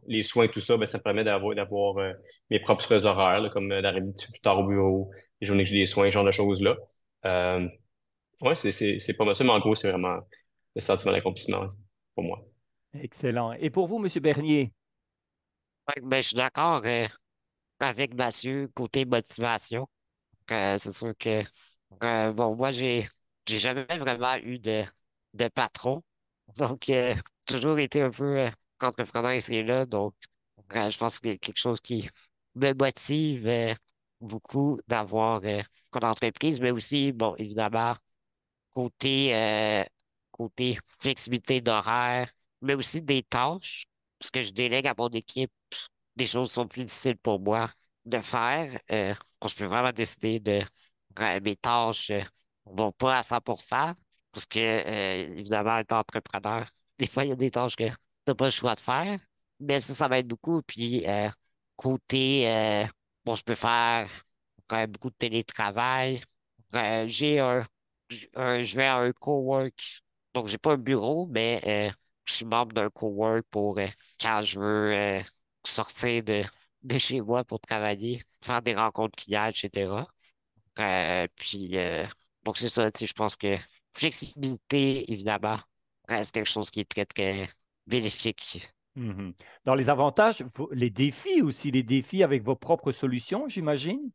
les soins, tout ça, ben, ça me permet d'avoir mes propres horaires, là, comme d'arriver un petit peu plus tard au bureau, les journées que j'ai des soins, ce genre de choses-là. Euh, ouais, c'est pas mal ça, mais en gros, c'est vraiment le sentiment d'accomplissement pour moi. Excellent. Et pour vous, Monsieur Bernier? Ouais, ben, je suis d'accord avec Mathieu, côté motivation. C'est sûr que, bon, moi, j'ai jamais vraiment eu de patron. Donc, toujours été un peu entrepreneur ici et là. Donc, je pense que c'est quelque chose qui me motive beaucoup d'avoir une entreprise, mais aussi, bon, évidemment, côté, côté flexibilité d'horaire, mais aussi des tâches, parce que je délègue à mon équipe des choses qui sont plus difficiles pour moi de faire. Quand je peux vraiment décider de mes tâches vont pas à 100%, parce que, évidemment, étant entrepreneur, des fois, il y a des tâches que tu n'as pas le choix de faire, mais ça m'aide beaucoup. Puis, côté, bon, je peux faire quand même beaucoup de télétravail. J'ai je vais à un cowork, donc j'ai pas un bureau, mais je suis membre d'un cowork pour quand je veux sortir de chez moi pour travailler, faire des rencontres clients, etc. Puis, donc c'est ça, tu sais, je pense que flexibilité, évidemment, reste quelque chose qui est très, très bénéfique. Mhm. Dans les avantages, les défis aussi, les défis avec vos propres solutions, j'imagine.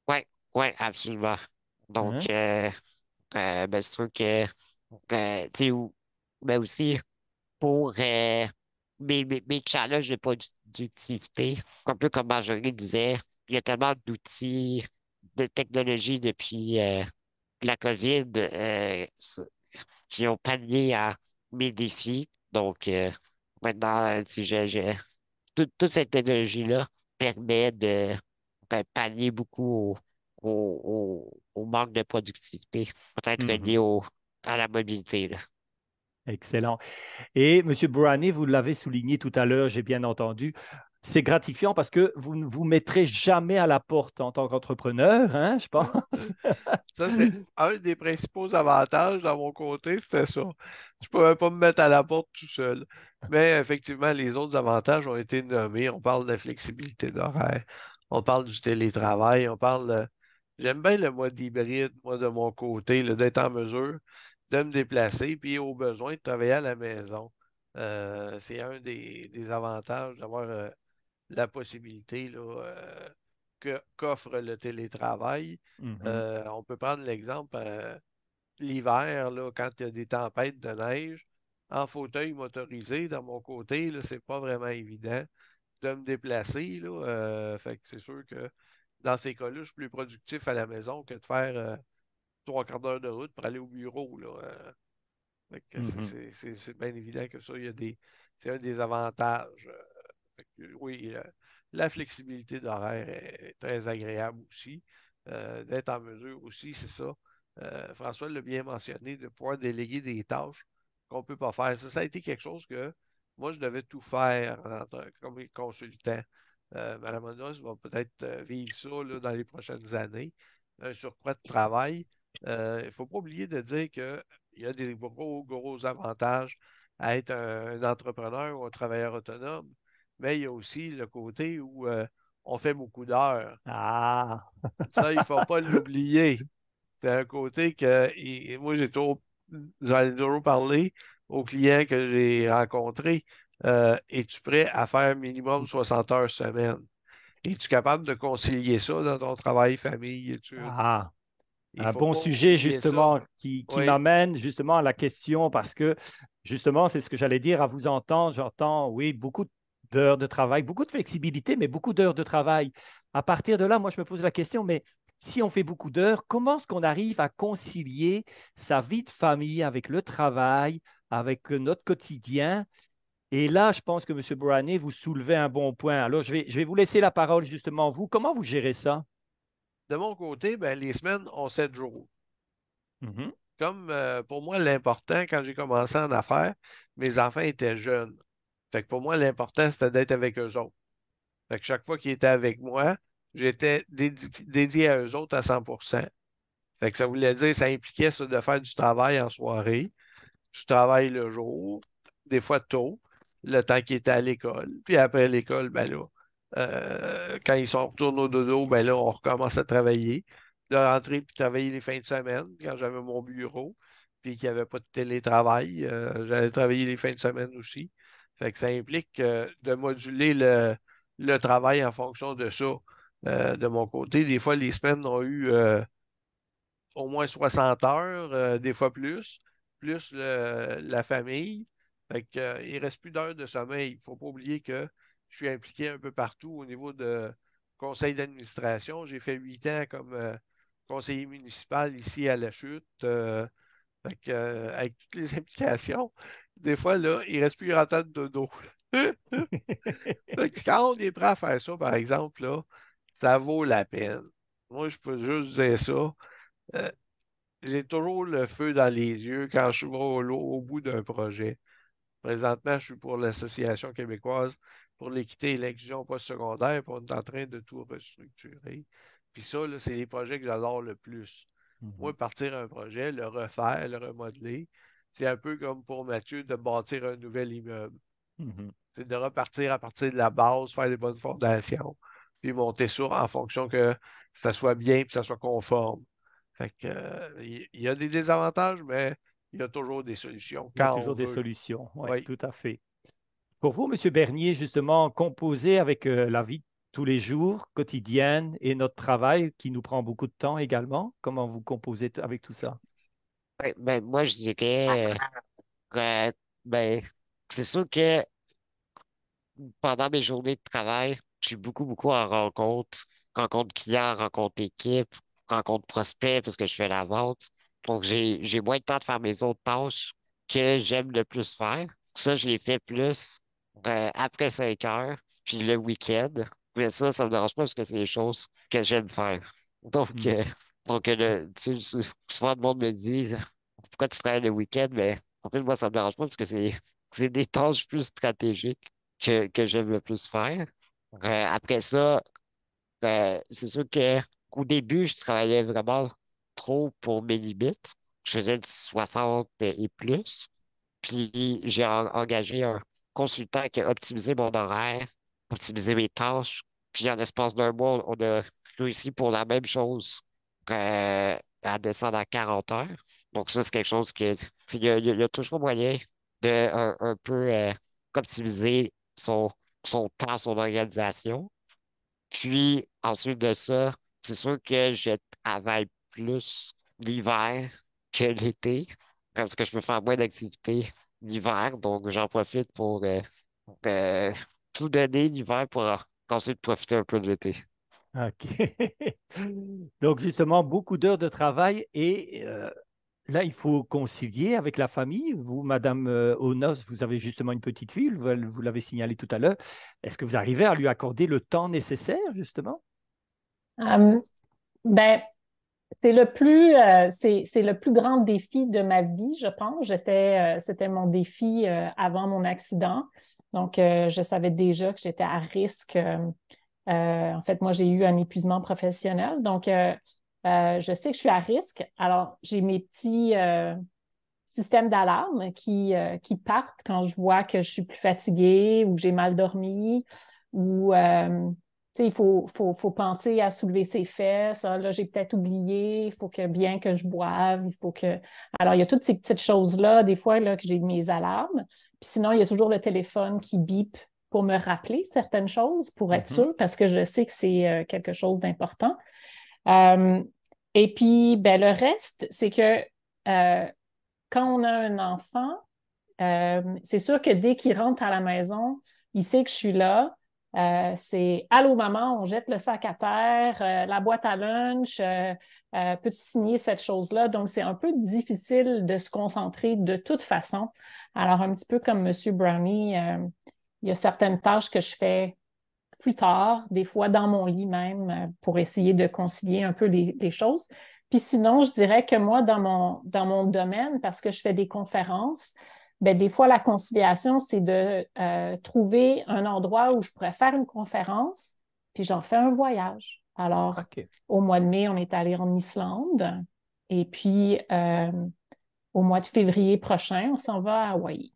Oui, oui, absolument. Hein? Donc, ben, c'est sûr que, tu sais, ben aussi, pour mes challenges de productivité, un peu comme Marjorie disait, il y a tellement d'outils, de technologies depuis la COVID qui ont pallié à mes défis. Donc, maintenant, si toute cette technologie-là permet de pallier beaucoup au manque de productivité, peut-être lié Mhm. à la mobilité, là. Excellent. Et M. Bourani, vous l'avez souligné tout à l'heure, j'ai bien entendu, c'est gratifiant parce que vous ne vous mettrez jamais à la porte en tant qu'entrepreneur, hein, je Ouais. pense. Ça, c'est un des principaux avantages dans mon côté, c'était ça. Je pouvais pas me mettre à la porte tout seul. Mais effectivement, les autres avantages ont été nommés. On parle de la flexibilité d'horaire, on parle du télétravail, on parle J'aime bien le mode hybride, moi, de mon côté, d'être en mesure de me déplacer, puis au besoin de travailler à la maison. C'est un des avantages d'avoir la possibilité là, qu'offre le télétravail. Mhm. On peut prendre l'exemple l'hiver, là, quand il y a des tempêtes de neige, en fauteuil motorisé, dans mon côté, là, c'est pas vraiment évident de me déplacer. Là, fait que c'est sûr que dans ces cas-là, je suis plus productif à la maison que de faire 3 quarts d'heure de route pour aller au bureau. Là, fait que Mhm. c'est bien évident que ça, c'est un des avantages. Fait que, oui, la flexibilité d'horaire est très agréable aussi. D'être en mesure aussi, c'est ça. François l'a bien mentionné, de pouvoir déléguer des tâches qu'on ne peut pas faire. Ça a été quelque chose que moi, je devais tout faire comme consultant. Madame Onos va peut-être vivre ça là, dans les prochaines années, un surcroît de travail. Il ne faut pas oublier de dire qu'il y a des gros, gros avantages à être un entrepreneur ou un travailleur autonome, mais il y a aussi le côté où on fait beaucoup d'heures. Ah, Ça, il ne faut pas l'oublier. C'est un côté que moi, j'en ai toujours parlé aux clients que j'ai rencontrés. Es-tu prêt à faire minimum 60 heures semaine? Es-tu capable de concilier ça dans ton travail, famille, études? ah. Il ne Un faut bon pas sujet oublier ça. justement qui Oui, m'amène justement à la question parce que justement, c'est ce que j'allais dire à vous entendre. J'entends, oui, beaucoup d'heures de travail, beaucoup de flexibilité, mais beaucoup d'heures de travail. À partir de là, moi, je me pose la question, mais si on fait beaucoup d'heures, comment est-ce qu'on arrive à concilier sa vie de famille avec le travail, avec notre quotidien? Et là, je pense que M. Bouranier, vous soulevez un bon point. Alors, je vais vous laisser la parole justement. Vous, comment vous gérez ça? de mon côté, ben, les semaines ont 7 jours. Mhm. Comme pour moi, l'important, quand j'ai commencé en affaires, mes enfants étaient jeunes. Fait que pour moi, l'important, c'était d'être avec eux autres. Fait que chaque fois qu'ils étaient avec moi, j'étais dédié à eux autres à 100%. Fait que ça voulait dire, ça impliquait ça, de faire du travail en soirée, du travail le jour, des fois tôt, le temps qu'ils étaient à l'école. Puis après l'école, ben là, quand ils sont retournés au dodo, ben là, on recommence à travailler. De rentrer puis travailler les fins de semaine, quand j'avais mon bureau, puis qu'il n'y avait pas de télétravail, j'allais travailler les fins de semaine aussi. Fait que ça implique de moduler le travail en fonction de ça. De mon côté, des fois, les semaines ont eu au moins 60 heures, des fois plus la famille. Fait que, il ne reste plus d'heures de sommeil. Il ne faut pas oublier que je suis impliqué un peu partout au niveau de conseil d'administration. J'ai fait 8 ans comme conseiller municipal ici à La Chute. Fait que, avec toutes les implications, des fois, là, il ne reste plus grand temps de dodo. Fait que quand on est prêt à faire ça, par exemple, là, ça vaut la peine. Moi, je peux juste dire ça. Euh, j'ai toujours le feu dans les yeux quand je vais au bout d'un projet. Présentement, je suis pour l'Association québécoise pour l'équité et l'inclusion postsecondaire, puis on est en train de tout restructurer. Puis ça, là, c'est les projets que j'adore le plus. Mhm. Moi, partir un projet, le refaire, le remodeler, c'est un peu comme pour Mathieu de bâtir un nouvel immeuble. Mhm. C'est de repartir à partir de la base, faire les bonnes fondations, puis monter ça en fonction que ça soit bien et que ça soit conforme. Fait que, il y a des désavantages, mais il y a toujours des solutions Il y a quand on toujours des veut. solutions. Oui, Oui. tout à fait. Pour vous, Monsieur Bernier, justement, composer avec la vie de tous les jours, quotidienne et notre travail qui nous prend beaucoup de temps également, comment vous composez avec tout ça? Ouais, ben, moi, je dirais, ben, c'est sûr que pendant mes journées de travail, je suis beaucoup, beaucoup en rencontre clients, rencontre équipe, rencontre prospects parce que je fais la vente. Donc, j'ai moins de temps de faire mes autres tâches que j'aime le plus faire. Ça, je les fais plus après 5 heures, puis le week-end. Mais ça me dérange pas parce que c'est des choses que j'aime faire. Donc, Mhm. tu sais, souvent, le monde me dit, pourquoi tu travailles le week-end? Mais en fait, moi, ça me dérange pas parce que c'est des tâches plus stratégiques que j'aime le plus faire. Après ça, c'est sûr que qu'au début, je travaillais vraiment trop pour mes limites. Je faisais du 60 et plus. Puis j'ai engagé un consultant qui a optimisé mon horaire, optimisé mes tâches. Puis en l'espace d'un mois, on a réussi pour la même chose à descendre à 40 heures. Donc ça, c'est quelque chose que il y a toujours moyen de un peu optimiser son temps, son organisation. Puis ensuite de ça, c'est sûr que je travaille plus l'hiver que l'été, parce que je peux faire moins d'activités l'hiver, donc j'en profite pour, tout donner l'hiver pour ensuite profiter un peu de l'été. OK. Donc, justement, beaucoup d'heures de travail et là, il faut concilier avec la famille. Vous, Madame Onos, vous avez justement une petite fille, vous l'avez signalé tout à l'heure. Est-ce que vous arrivez à lui accorder le temps nécessaire, justement? Euh, ben, c'est le plus grand défi de ma vie, je pense. C'était mon défi avant mon accident. Donc, je savais déjà que j'étais à risque. En fait, moi, j'ai eu un épuisement professionnel. Donc, je sais que je suis à risque. Alors, j'ai mes petits systèmes d'alarme qui partent quand je vois que je suis plus fatiguée ou que j'ai mal dormi ou tu sais, il faut penser à soulever ses fesses. Ah, là, j'ai peut-être oublié. Il faut que bien que je boive. Il faut que. Alors, il y a toutes ces petites choses-là, des fois, là, que j'ai mes alarmes. Puis sinon, il y a toujours le téléphone qui bip pour me rappeler certaines choses, pour être Mhm. sûre, parce que je sais que c'est quelque chose d'important. Euh, et puis, ben, le reste, c'est que quand on a un enfant, c'est sûr que dès qu'il rentre à la maison, il sait que je suis là. C'est allô maman, on jette le sac à terre, la boîte à lunch, peux-tu signer cette chose-là? Donc, c'est un peu difficile de se concentrer de toute façon. Alors, un petit peu comme Monsieur Brownie, il y a certaines tâches que je fais plus tard, des fois dans mon lit même, pour essayer de concilier un peu les choses. Puis sinon, je dirais que moi, dans mon domaine, parce que je fais des conférences, ben, des fois, la conciliation, c'est de trouver un endroit où je pourrais faire une conférence, puis j'en fais un voyage. Alors, OK. au mois de mai, on est allé en Islande, et puis au mois de février prochain, on s'en va à Hawaï.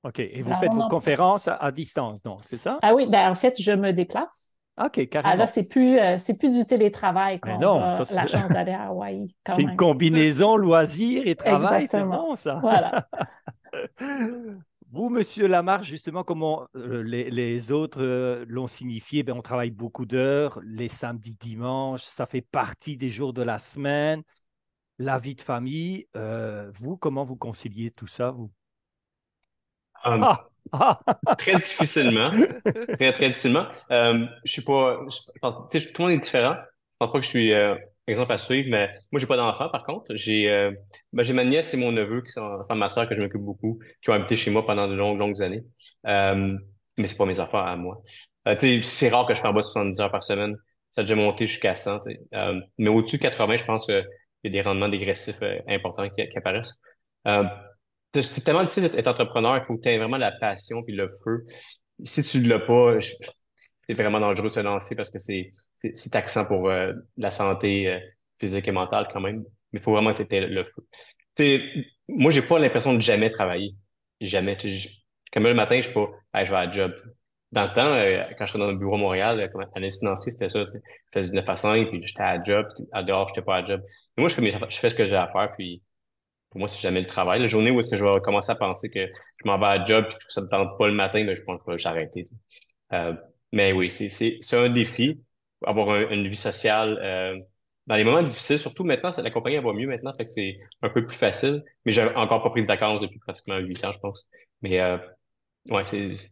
OK. Et vous Alors, faites on vos en profite. conférences à distance, donc, c'est ça? Ah oui, ben en fait, je me déplace. OK, Ah là, carrément. c'est plus du télétravail Mais quand on non, ça, a la chance d'aller à Hawaï, quand c'est une même. combinaison loisir et travail, c'est Exactement. bon, ça. Voilà. Vous, Monsieur Lamarche, justement, comme les autres l'ont signifié, ben, on travaille beaucoup d'heures, les samedis, dimanches, ça fait partie des jours de la semaine, la vie de famille. Vous, comment vous conciliez tout ça, vous? Euh, Ah! Ah! Très difficilement. Très, très difficilement. Je suis pas. Tu sais, tout le monde est différent. Je pense pas que je suis exemple à suivre, mais moi, j'ai pas d'enfant, par contre. J'ai ma nièce et mon neveu, qui sont enfin ma soeur, que je m'occupe beaucoup, qui ont habité chez moi pendant de longues, longues années. Euh, mais c'est pas mes affaires à moi. Tu sais, c'est rare que je fais en bas de 70 heures par semaine. Ça a déjà monté jusqu'à 100, tu sais. Mais au-dessus de 80, je pense qu'il y a des rendements dégressifs importants qui apparaissent. Euh, c'est tellement difficile d'être entrepreneur, il faut que tu aies vraiment la passion puis le feu. Si tu ne l'as pas, c'est vraiment dangereux de se lancer parce que c'est taxant pour la santé physique et mentale quand même. Mais il faut vraiment que tu aies le feu. Tu sais, moi, j'ai pas l'impression de jamais travailler. Jamais. Tu sais, comme le matin, je suis pas, hey, je vais à la job. Tu sais. Dans le temps, quand je serais dans le bureau à Montréal, comme analyste financier, c'était ça. Tu sais. Je faisais du 9 à 5, puis j'étais à la job, puis à dehors, j'étais pas à la job. Mais moi, je fais ce que j'ai à faire, puis pour moi, c'est jamais le travail. La journée où est-ce que je vais commencer à penser que je m'en vais à la job puis que ça me tente pas le matin, ben, je pense que je vais juste arrêter. Tu sais. Mais oui, c'est un défi, avoir une vie sociale. Dans les moments difficiles, surtout maintenant, la compagnie elle va mieux maintenant, fait que c'est un peu plus facile. Mais j'ai encore pas pris de vacances depuis pratiquement 8 ans, je pense. Mais ouais,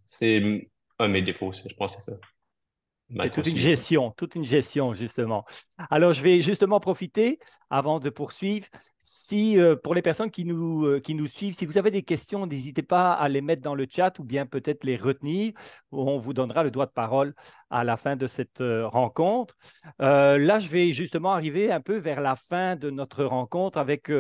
c'est un de mes défauts, je pense que c'est ça. C'est Mal concilier ça. toute une gestion, justement. Alors, je vais justement profiter, avant de poursuivre, si pour les personnes qui nous suivent, si vous avez des questions, n'hésitez pas à les mettre dans le chat ou bien peut-être les retenir. On vous donnera le droit de parole à la fin de cette rencontre. Là, je vais justement arriver un peu vers la fin de notre rencontre avec,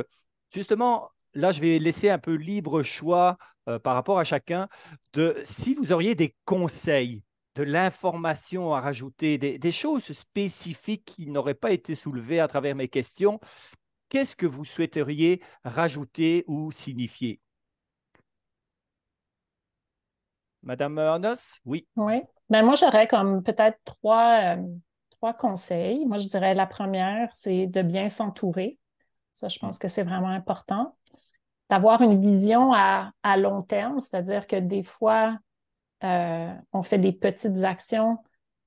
justement, là, je vais laisser un peu libre choix par rapport à chacun de si vous auriez des conseils de l'information à rajouter, des choses spécifiques qui n'auraient pas été soulevées à travers mes questions, qu'est-ce que vous souhaiteriez rajouter ou signifier? Madame Arnos? Oui. Oui. Ben moi, j'aurais comme peut-être trois conseils. Moi, je dirais la première, c'est de bien s'entourer. Ça, je pense que c'est vraiment important. D'avoir une vision à long terme, c'est-à-dire que des fois, on fait des petites actions,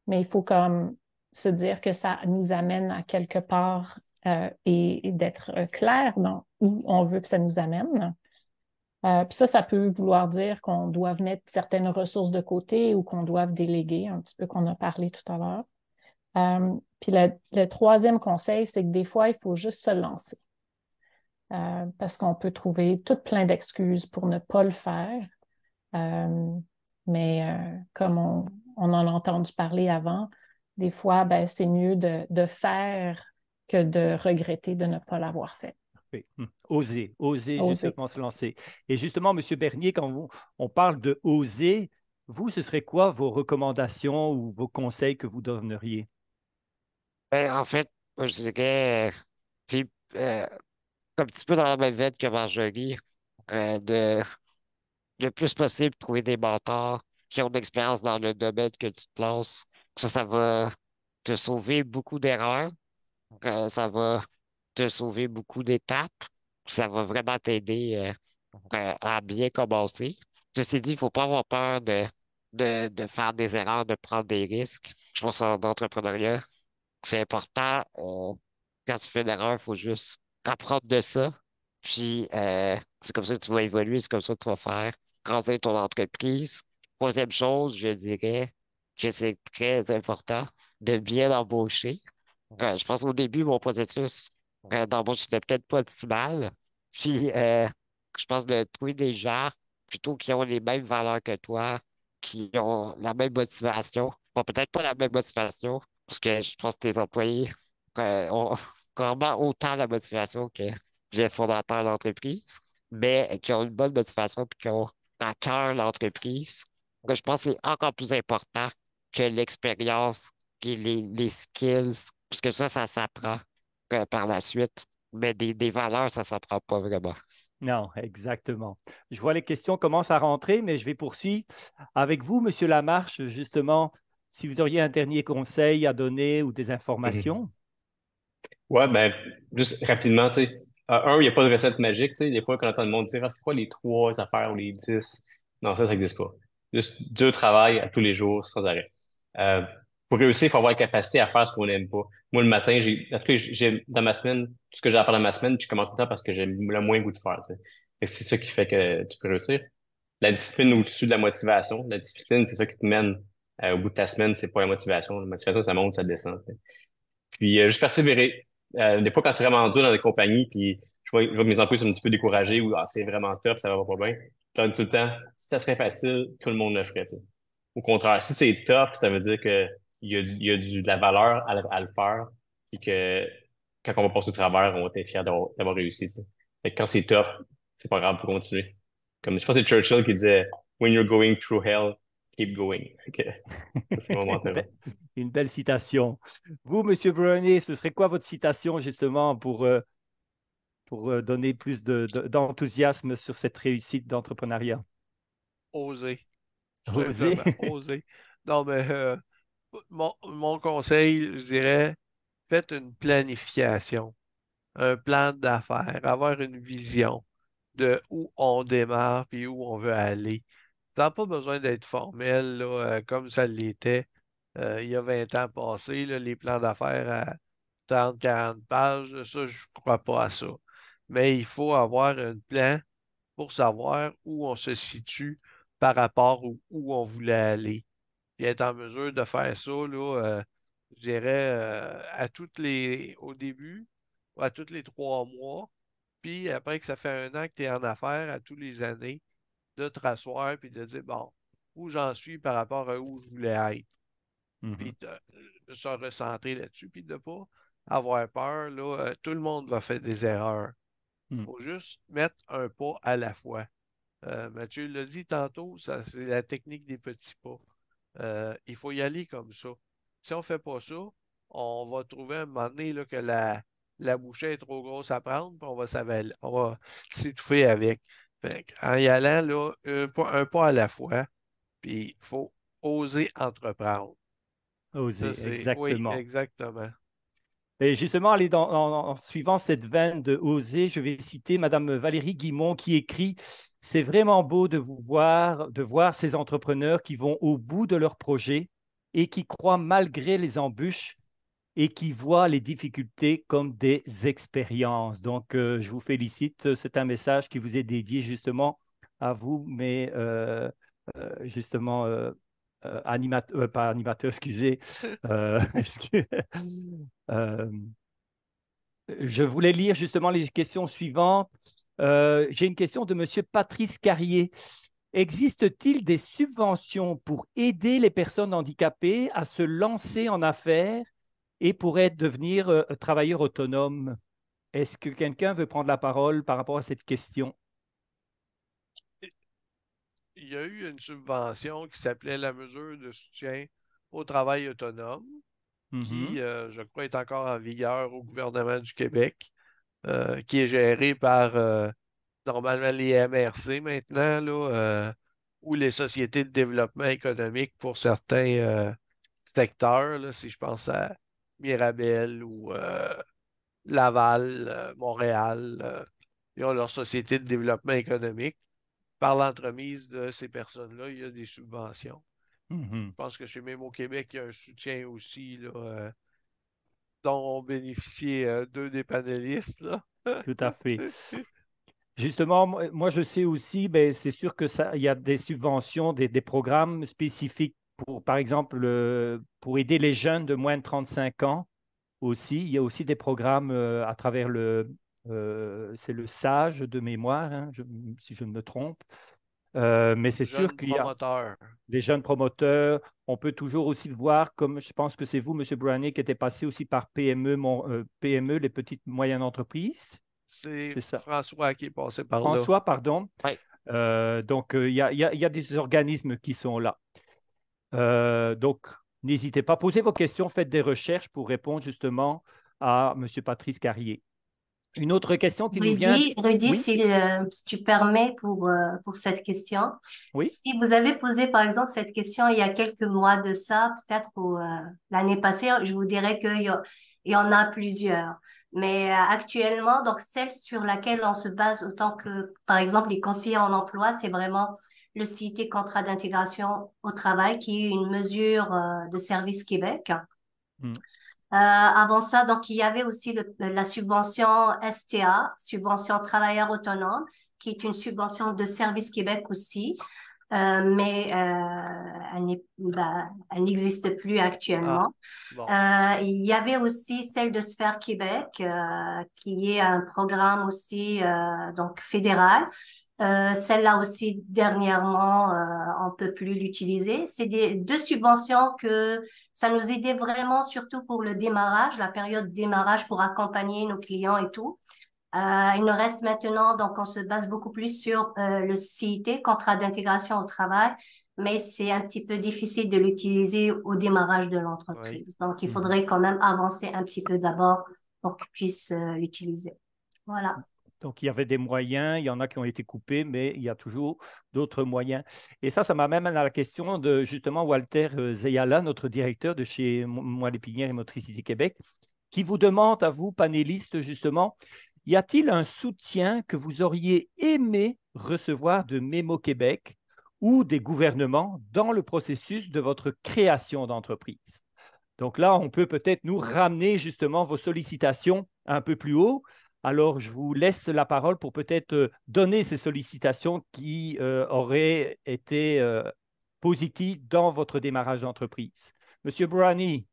mais il faut comme se dire que ça nous amène à quelque part et d'être clair dans où on veut que ça nous amène. Puis ça peut vouloir dire qu'on doit mettre certaines ressources de côté ou qu'on doit déléguer, un petit peu qu'on a parlé tout à l'heure. Puis le troisième conseil, c'est que des fois, il faut juste se lancer. Parce qu'on peut trouver tout plein d'excuses pour ne pas le faire. Mais comme on en a entendu parler avant, des fois, ben, c'est mieux de faire que de regretter de ne pas l'avoir fait. Oui. Oser, oser Oser. justement se lancer. Et justement, Monsieur Bernier, quand on parle de oser, vous, ce serait quoi vos recommandations ou vos conseils que vous donneriez? Ben, en fait, moi, je dirais, tu sais, un petit peu dans la même veine que Marjorie, de le plus possible trouver des mentors qui ont de l'expérience dans le domaine que tu te lances. Ça va te sauver beaucoup d'erreurs. Ça va te sauver beaucoup d'étapes. Ça va vraiment t'aider à bien commencer. Ceci dit, il ne faut pas avoir peur de faire des erreurs, de prendre des risques. Je pense en entrepreneuriat, c'est important. Quand tu fais une erreur, il faut juste apprendre de ça. Puis, c'est comme ça que tu vas évoluer, c'est comme ça que tu vas faire grandir ton entreprise. Troisième chose, je dirais que c'est très important de bien embaucher. Je pense qu'au début, mon processus d'embauche n'était peut-être pas optimal. Puis, je pense de trouver des gens plutôt qui ont les mêmes valeurs que toi, qui ont la même motivation. Bon, peut-être pas la même motivation, parce que je pense que tes employés ont vraiment autant la motivation que les fondateurs d'entreprise, mais qui ont une bonne motivation et qui ont à cœur l'entreprise. Je pense que c'est encore plus important que l'expérience et les skills, parce que ça s'apprend par la suite, mais des valeurs, ça s'apprend pas vraiment. Non, exactement. Je vois les questions commencent à rentrer, mais je vais poursuivre avec vous, Monsieur Lamarche, justement, si vous auriez un dernier conseil à donner ou des Mhm. informations. Ouais, ben, juste rapidement, tu sais, il n'y a pas de recette magique, tu sais, des fois, quand on entend le monde dire, ah, c'est quoi les trois affaires ou les 10? Non, ça n'existe pas. Juste dur travail à tous les jours, sans arrêt. Euh, pour réussir, il faut avoir la capacité à faire ce qu'on n'aime pas. Moi, le matin, en tout cas, dans ma semaine, tout ce que j'ai à faire dans ma semaine, je commence tout le temps parce que j'ai le moins goût de faire, tu sais. Et c'est ça qui fait que tu peux réussir. La discipline au-dessus de la motivation. La discipline, c'est ça qui te mène au bout de ta semaine, c'est pas la motivation. La motivation, ça monte, ça descend. Puis juste persévérer. Des fois, quand c'est vraiment dur dans les compagnies, puis je vois que mes employés sont un petit peu découragés ou ah, c'est vraiment tough, ça va pas bien. Je leur dis tout le temps, si ça serait facile, tout le monde le ferait. Tu sais. Au contraire, si c'est tough, ça veut dire que de la valeur à le faire, puis que quand on va passer au travers, on va être fiers d'avoir réussi. Tu sais. Fait que quand c'est tough, c'est pas grave, faut continuer. Comme je pense que c'est Churchill qui disait, When you're going through hell, keep going. Fait que, ça, c'est mon Une mantra. une belle citation. Vous, Monsieur Brownie, ce serait quoi votre citation justement pour donner plus d'enthousiasme sur cette réussite d'entrepreneuriat? Oser, tout Oser. simplement, oser. Non, mais mon conseil, je dirais, faites une planification, un plan d'affaires, avoir une vision de où on démarre puis où on veut aller. Ça n'a pas besoin d'être formel, là, comme ça l'était il y a 20 ans passés, là, les plans d'affaires à 30, 40 pages. Ça, je ne crois pas à ça. Mais il faut avoir un plan pour savoir où on se situe par rapport où on voulait aller. Puis être en mesure de faire ça, là, je dirais, au début, à tous les 3 mois, puis après que ça fait un an que tu es en affaires, à tous les années, de te rasseoir puis de dire, bon, où j'en suis par rapport à où je voulais être. Mhm. Puis de se recentrer là-dessus, puis de ne pas avoir peur. Là, tout le monde va faire des erreurs. Il Mhm. faut juste mettre un pas à la fois. Mathieu l'a dit tantôt, ça, c'est la technique des petits pas. Il faut y aller comme ça. Si on ne fait pas ça, on va trouver un moment donné là, que la bouchée est trop grosse à prendre, puis on va s'étouffer avec. En y allant, là, un pas à la fois, puis il faut oser entreprendre. Oser, Oui, exactement. exactement. Et justement, en suivant cette veine de oser, je vais citer Madame Valérie Guimont qui écrit: c'est vraiment beau de voir ces entrepreneurs qui vont au bout de leur projet et qui croient malgré les embûches et qui voient les difficultés comme des expériences. Donc, je vous félicite. C'est un message qui vous est dédié justement à vous, mais justement, pas animateur, excusez. Excusez. Euh, je voulais lire justement les questions suivantes. J'ai une question de Monsieur Patrice Carrier. Existe-t-il des subventions pour aider les personnes handicapées à se lancer en affaires et pourraient devenir travailleurs autonomes? Est-ce que quelqu'un veut prendre la parole par rapport à cette question? Il y a eu une subvention qui s'appelait la mesure de soutien au travail autonome, Mhm. qui, je crois, est encore en vigueur au gouvernement du Québec, qui est gérée par normalement les MRC maintenant, là, ou les sociétés de développement économique pour certains secteurs, là, si je pense à Mirabel ou Laval, Montréal, ils ont leur société de développement économique. Par l'entremise de ces personnes-là, il y a des subventions. Je Mhm. pense que chez Mémo Québec, il y a un soutien aussi là, dont ont bénéficié deux des panélistes, là. Tout à fait. Justement, moi, je sais aussi, ben, c'est sûr que ça, il y a des subventions, des programmes spécifiques pour, par exemple, pour aider les jeunes de moins de 35 ans aussi. Il y a aussi des programmes à travers c'est le SAGE de mémoire, hein, si je ne me trompe. Mais c'est sûr Jeunes qu'il y a promoteurs. des jeunes promoteurs. On peut toujours aussi le voir, comme je pense que c'est vous, M. Browning, qui était passé aussi par PME, PME, les petites moyennes entreprises. C'est C'est ça. François qui est passé par là. François, pardon. Oui. Donc, il y a des organismes qui sont là. Donc, n'hésitez pas, posez vos questions, faites des recherches pour répondre justement à M. Patrice Carrier. Une autre question qui nous vient. Rudy, Oui, si tu permets pour cette question, oui. si vous avez posé par exemple cette question il y a quelques mois de ça, peut-être l'année passée, je vous dirais il y en a plusieurs. Mais actuellement, donc celle sur laquelle on se base autant que, par exemple, les conseillers en emploi, c'est vraiment le CIT contrat d'intégration au travail, qui est une mesure de Service Québec. Hmm. Avant ça, donc il y avait aussi la subvention STA, subvention travailleur autonome, qui est une subvention de Service Québec aussi, mais elle n'existe plus Ah, actuellement. bon. Il y avait aussi celle de Sphère Québec, qui est un programme aussi donc fédéral. Celle-là aussi, dernièrement, on peut plus l'utiliser. C'est deux subventions que ça nous aidait vraiment, surtout pour le démarrage, la période de démarrage pour accompagner nos clients et tout. Il nous reste maintenant, donc on se base beaucoup plus sur le CIT, contrat d'intégration au travail, mais c'est un petit peu difficile de l'utiliser au démarrage de Oui. l'entreprise. Donc il Mhm. faudrait quand même avancer un petit peu d'abord pour qu'on puisse l'utiliser. Voilà. Donc, il y avait des moyens, il y en a qui ont été coupés, mais il y a toujours d'autres moyens. Et ça m'amène à la question de justement Walter Zeyala, notre directeur de chez Moelle Épinière et Motricité Québec, qui vous demande à vous, panélistes, justement, y a-t-il un soutien que vous auriez aimé recevoir de Mémo Québec ou des gouvernements dans le processus de votre création d'entreprise? Donc là, on peut peut-être nous ramener justement vos sollicitations un peu plus haut. Alors, je vous laisse la parole pour peut-être donner ces sollicitations qui auraient été positives dans votre démarrage d'entreprise. Monsieur Brownie.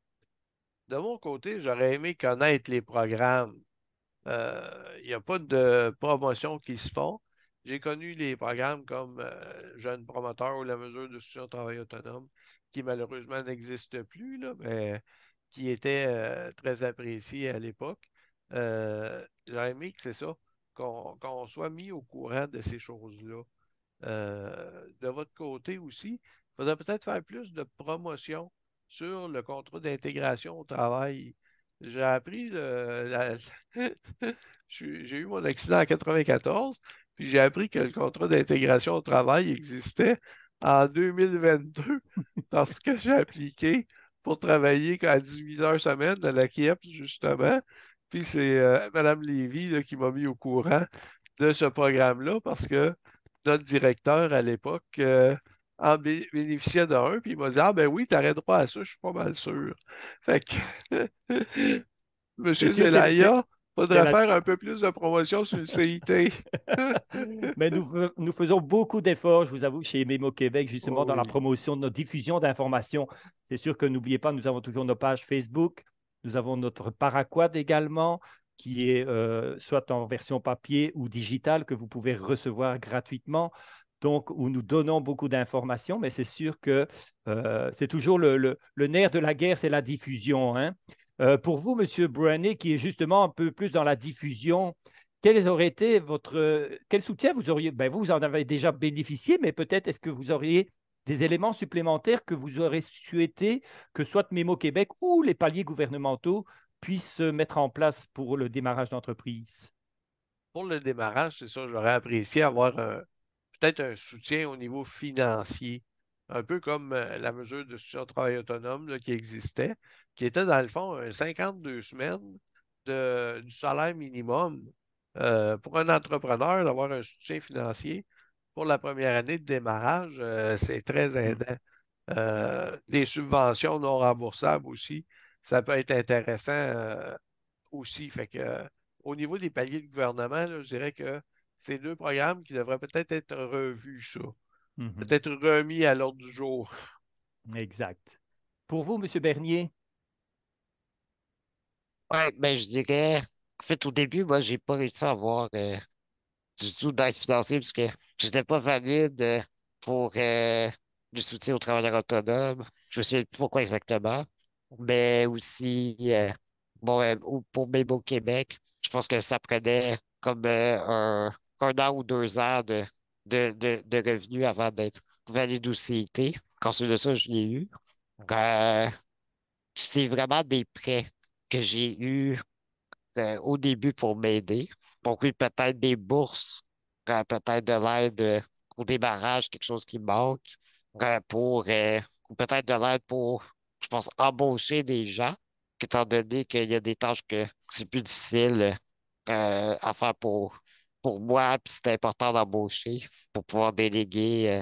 De mon côté, j'aurais aimé connaître les programmes. Il n'y a pas de promotion qui se font. J'ai connu les programmes comme Jeunes promoteurs ou la mesure de soutien au travail autonome, qui malheureusement n'existe plus, là, mais qui étaient très appréciés à l'époque. J'aurais aimé que c'est ça, qu'on soit mis au courant de ces choses-là. De votre côté aussi, il faudrait peut-être faire plus de promotion sur le contrat d'intégration au travail. J'ai appris j'ai eu mon accident en 94, puis j'ai appris que le contrat d'intégration au travail existait en 2022 parce que j'ai appliqué pour travailler à 18 heures semaine à la KIEP, justement. Puis c'est Mme Lévy là, qui m'a mis au courant de ce programme-là parce que notre directeur à l'époque en bénéficiait d'un, puis il m'a dit: Ah ben oui, tu aurais droit à ça, je suis pas mal sûr. Fait que C'est Monsieur sûr, Zelaya, c'est faudrait la... faire un peu plus de promotion sur le CIT. Mais nous faisons beaucoup d'efforts, je vous avoue, chez Mémo Québec, justement, Oh dans la oui. promotion de notre diffusion d'informations. C'est sûr que n'oubliez pas, nous avons toujours nos pages Facebook, nous avons notre Paraquat également, qui est soit en version papier ou digitale, que vous pouvez recevoir gratuitement. Donc, où nous donnons beaucoup d'informations, mais c'est sûr que c'est toujours le nerf de la guerre, c'est la diffusion, hein. Pour vous, Monsieur Brownie, qui est justement un peu plus dans la diffusion, quel soutien vous auriez? Ben, vous en avez déjà bénéficié, mais peut-être est-ce que vous auriez des éléments supplémentaires que vous aurez souhaité que soit Mémo Québec ou les paliers gouvernementaux puissent se mettre en place pour le démarrage d'entreprise? Pour le démarrage, c'est ça, j'aurais apprécié avoir peut-être un soutien au niveau financier, un peu comme la mesure de soutien au travail autonome là, qui existait, qui était dans le fond 52 semaines du salaire minimum pour un entrepreneur d'avoir un soutien financier pour la première année de démarrage, c'est très Hmm. aidant. Des subventions non remboursables aussi, ça peut être intéressant aussi. Fait que, au niveau des paliers de gouvernement, là, je dirais que c'est deux programmes qui devraient peut-être être revus, ça. Mhm. Peut-être remis à l'ordre du jour. Exact. Pour vous, Monsieur Bernier? Ouais, ben, je dirais, en fait, au début, moi, j'ai pas réussi à avoir du tout d'aide financière parce que j'étais pas valide pour le soutien aux travailleurs autonomes. Je me souviens plus pourquoi exactement. Mais aussi, bon, pour Mémo Québec, je pense que ça prenait comme un an ou 2 ans de revenus avant d'être valide au CIT. Ensuite de ça, je l'ai eu. Euh, c'est vraiment des prêts que j'ai eus au début pour m'aider. Donc oui, peut-être des bourses, peut-être de l'aide au démarrage, quelque chose qui manque, ou peut-être de l'aide pour, je pense, embaucher des gens, étant donné qu'il y a des tâches que c'est plus difficile à faire pour moi, puis c'est important d'embaucher pour pouvoir déléguer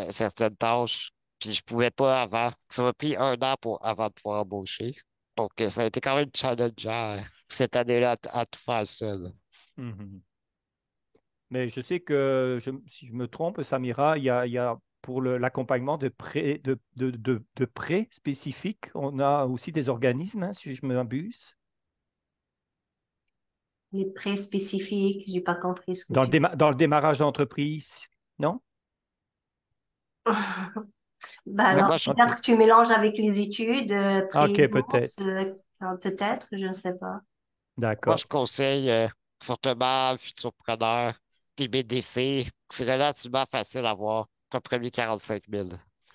certaines tâches. Puis je pouvais pas avant. Ça m'a pris un an avant de pouvoir embaucher. Donc, ça a été quand même challengeant cette année-là à tout faire seul. Mhm. Mais je sais que, si je me trompe, Samira, il y a pour l'accompagnement de prêts spécifiques, on a aussi des organismes, hein, si je m'abuse. Les prêts spécifiques, j'ai pas compris ce que tu Dans le démarrage d'entreprise, non? Ben Mais alors, moi, OK. peut-être que tu mélanges avec les études, OK, pré-bourse, peut-être. peut-être, je ne sais pas. moi, je D'accord. conseille fortement aux futurs preneurs les BDC. C'est relativement facile à avoir comme premier 45 000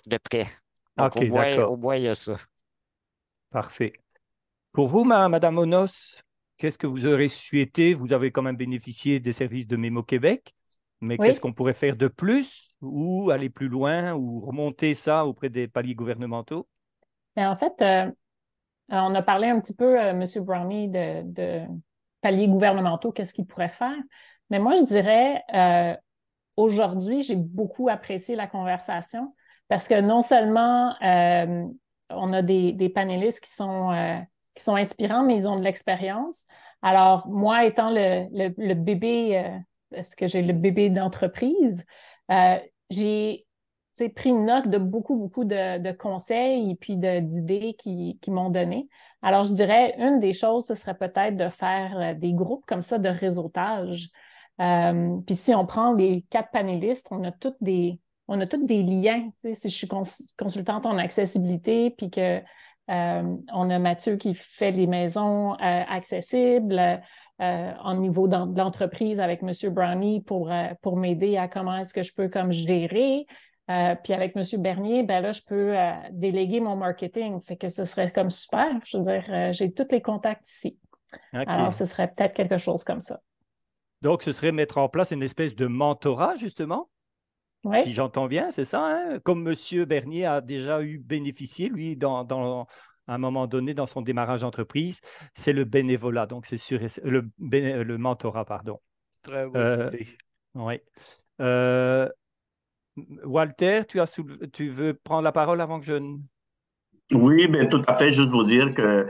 de prêt. Donc, OK, au d'accord. moins, il y a ça. Parfait. Pour vous, Madame Onos, qu'est-ce que vous aurez souhaité? Vous avez quand même bénéficié des services de Mémo Québec, mais qu'est-ce Oui. qu'on pourrait faire de plus ou aller plus loin ou remonter ça auprès des paliers gouvernementaux? Mais en fait, on a parlé un petit peu, M. Brownie, de paliers gouvernementaux, qu'est-ce qu'ils pourraient faire. Mais moi, je dirais, aujourd'hui, j'ai beaucoup apprécié la conversation parce que non seulement on a des panélistes qui sont inspirants, mais ils ont de l'expérience. Alors, moi, étant le bébé, parce que j'ai le bébé d'entreprise, j'ai pris note de beaucoup de conseils et puis d'idées qui m'ont donné. Alors, je dirais, une des choses, ce serait peut-être de faire des groupes comme ça de réseautage. Puis si on prend les 4 panélistes, on a tous des liens. Tu sais, si je suis consultante en accessibilité, puis que on a Mathieu qui fait les maisons accessibles en niveau de l'entreprise avec M. Brownie pour m'aider à comment est-ce que je peux comme gérer. Puis avec M. Bernier, ben là, je peux déléguer mon marketing. Fait que ce serait comme super. Je veux dire, j'ai tous les contacts ici. Alors, OK. ce serait peut-être quelque chose comme ça. Donc, ce serait mettre en place une espèce de mentorat, justement? Oui. Si j'entends bien, c'est ça, hein? Comme M. Bernier a déjà eu bénéficié, lui, à un moment donné, dans son démarrage d'entreprise, c'est le bénévolat, donc c'est sûr, le mentorat, pardon. Très bonne Euh, idée. oui. Euh, Walter, tu veux prendre la parole avant que je... Oui, ben, tout à fait. Juste vous dire que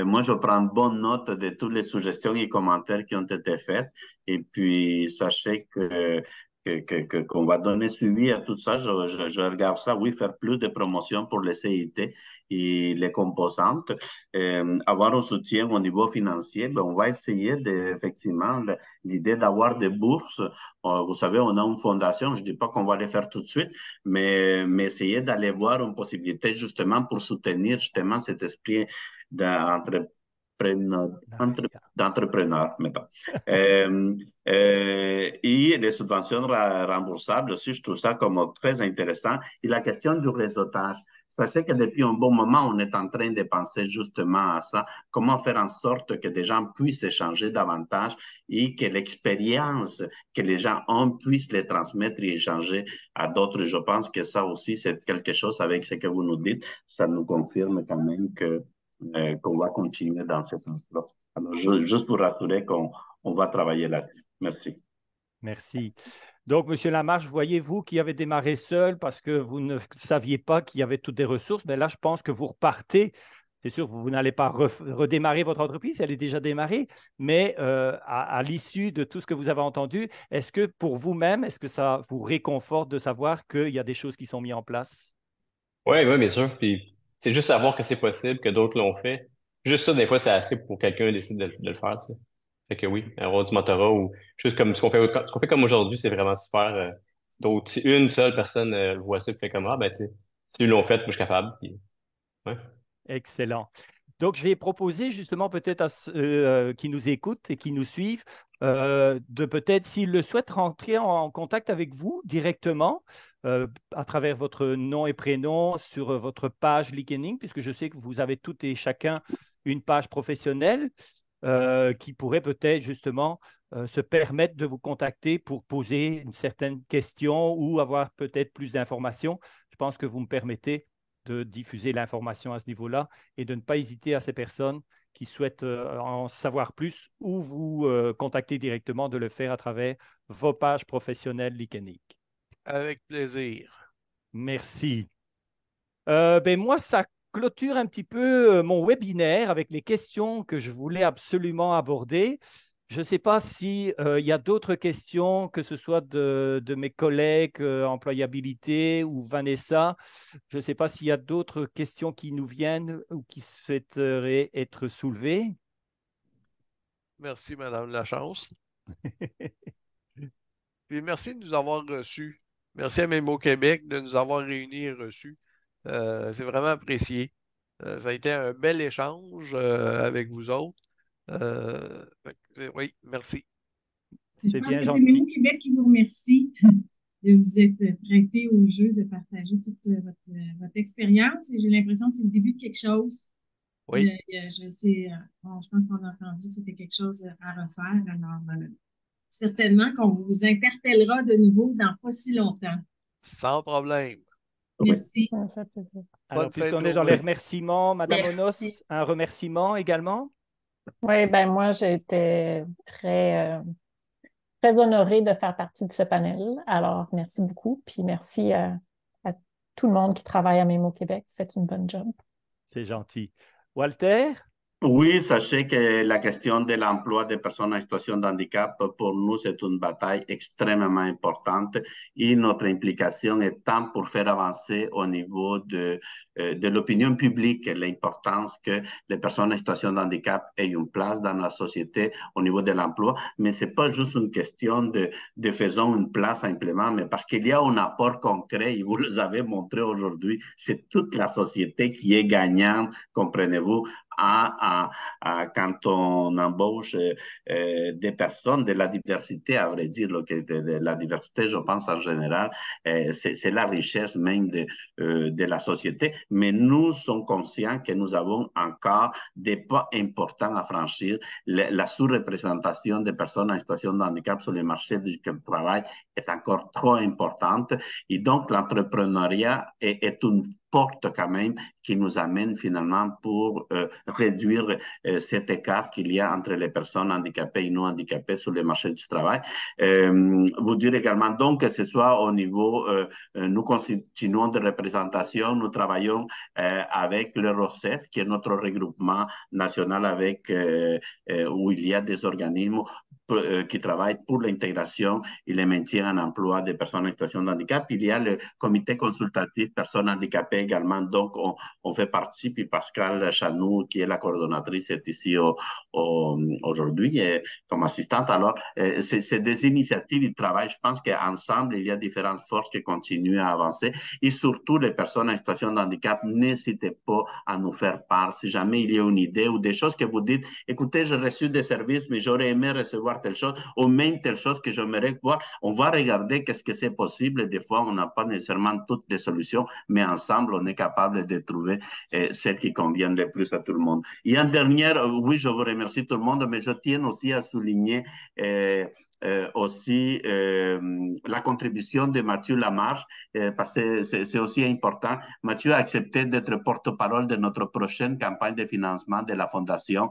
moi, je prends bonne note de toutes les suggestions et commentaires qui ont été faits. Et puis, sachez qu'on va donner suivi à tout ça. Je regarde ça, oui, faire plus de promotions pour les CIT et les composantes. Avoir un soutien au niveau financier, ben, on va essayer effectivement, l'idée d'avoir des bourses. Vous savez, on a une fondation. Je dis pas qu'on va les faire tout de suite, mais essayer d'aller voir une possibilité justement pour soutenir justement cet esprit d'entrepreneur, mettons. Et les subventions remboursables aussi, je trouve ça comme très intéressant. Et la question du réseautage. Sachez que depuis un bon moment, on est en train de penser justement à ça. Comment faire en sorte que des gens puissent échanger davantage et que l'expérience que les gens ont puissent les transmettre et échanger à d'autres. Je pense que ça aussi, c'est quelque chose avec ce que vous nous dites. Ça nous confirme quand même qu'on va continuer dans ce sens-là. Alors, juste pour rassurer qu'on va travailler là-dessus. Merci. Merci. Donc, Monsieur Lamarche, voyez-vous qui avez démarré seul parce que vous ne saviez pas qu'il y avait toutes des ressources, mais là, je pense que vous repartez. C'est sûr, vous n'allez pas redémarrer votre entreprise, elle est déjà démarrée, mais à l'issue de tout ce que vous avez entendu, est-ce que pour vous-même, est-ce que ça vous réconforte de savoir qu'il y a des choses qui sont mises en place? Oui, oui, bien sûr. Puis c'est juste savoir que c'est possible, que d'autres l'ont fait. Juste ça, des fois, c'est assez pour quelqu'un décide de le faire, tu sais. Fait que oui, avoir du mentorat ou juste comme ce qu'on fait comme aujourd'hui, c'est vraiment super. D'autres, si une seule personne voit ça et fait comme ah ben tu sais, si ils l'ont fait, moi je suis capable. Puis, ouais. Excellent. Donc, je vais proposer justement peut-être à ceux qui nous écoutent et qui nous suivent de peut-être, s'ils le souhaitent, rentrer en contact avec vous directement à travers votre nom et prénom sur votre page LinkedIn, puisque je sais que vous avez toutes et chacun une page professionnelle qui pourrait peut-être justement se permettre de vous contacter pour poser une certaine question ou avoir peut-être plus d'informations. Je pense que vous me permettez de diffuser l'information à ce niveau-là et de ne pas hésiter à ces personnes qui souhaitent en savoir plus ou vous contacter directement, de le faire à travers vos pages professionnelles LinkedIn. Avec plaisir. Merci. Ben moi, ça clôture un petit peu mon webinaire avec les questions que je voulais absolument aborder. Je ne sais pas s'il y a d'autres questions, que ce soit de mes collègues employabilité ou Vanessa. Je ne sais pas s'il y a d'autres questions qui nous viennent ou qui souhaiteraient être soulevées. Merci, Madame Lachance. Puis merci de nous avoir reçus. Merci à Mémo Québec de nous avoir réunis et reçus. C'est vraiment apprécié. Ça a été un bel échange avec vous autres. Oui, merci. C'est Je pense bien que c'est Mémo gentil. Québec qui vous remercie de vous être prêté au jeu, de partager toute votre expérience. Et j'ai l'impression que c'est le début de quelque chose. Oui. Je pense qu'on a entendu que c'était quelque chose à refaire. Alors, certainement qu'on vous interpellera de nouveau dans pas si longtemps. Sans problème. Merci. Ça me fait plaisir. Alors, Bonne fin de puisqu'on est dans les journée. remerciements, Madame Merci. Onos, un remerciement également? Oui, ben moi, j'étais très honorée de faire partie de ce panel. Alors, merci beaucoup. Puis merci à tout le monde qui travaille à Mémo Québec. Vous faites une bonne job. C'est gentil. Walter? Oui, sachez que la question de l'emploi des personnes en situation de handicap, pour nous, c'est une bataille extrêmement importante et notre implication est tant pour faire avancer au niveau de l'opinion publique l'importance que les personnes en situation de handicap aient une place dans la société au niveau de l'emploi, mais c'est pas juste une question de faisons une place simplement, mais parce qu'il y a un apport concret et vous le avez montré aujourd'hui, c'est toute la société qui est gagnante, comprenez-vous, quand on embauche des personnes de la diversité, à vrai dire, de la diversité, je pense en général, c'est la richesse même de la société. Mais nous sommes conscients que nous avons encore des pas importants à franchir. La sous-représentation des personnes en situation de handicap sur le marché du travail est encore trop importante. Et donc, l'entrepreneuriat est une porte quand même qui nous amène finalement pour réduire cet écart qu'il y a entre les personnes handicapées et non handicapées sur le marché du travail. Vous dire également donc que ce soit au niveau, nous continuons de représentation, nous travaillons avec le ROCEF, qui est notre regroupement national avec où il y a des organismes qui travaillent pour l'intégration et le maintien en emploi des personnes en situation de handicap. Il y a le comité consultatif personnes handicapées également, donc on fait partie, puis Pascal Chanou, qui est la coordonnatrice, est ici aujourd'hui comme assistante. Alors, c'est des initiatives de travail. Je pense qu'ensemble, il y a différentes forces qui continuent à avancer. Et surtout, les personnes en situation de handicap, n'hésitez pas à nous faire part. Si jamais il y a une idée ou des choses que vous dites, écoutez, j'ai reçu des services, mais j'aurais aimé recevoir telle chose, ou même telle chose que j'aimerais voir, on va regarder qu'est-ce que c'est possible. Des fois, on n'a pas nécessairement toutes les solutions, mais ensemble, on est capable de trouver celles qui conviennent le plus à tout le monde. Et en dernière, oui, je vous remercie tout le monde, mais je tiens aussi à souligner aussi la contribution de Mathieu Lamarche, parce que c'est aussi important. Mathieu a accepté d'être porte-parole de notre prochaine campagne de financement de la Fondation,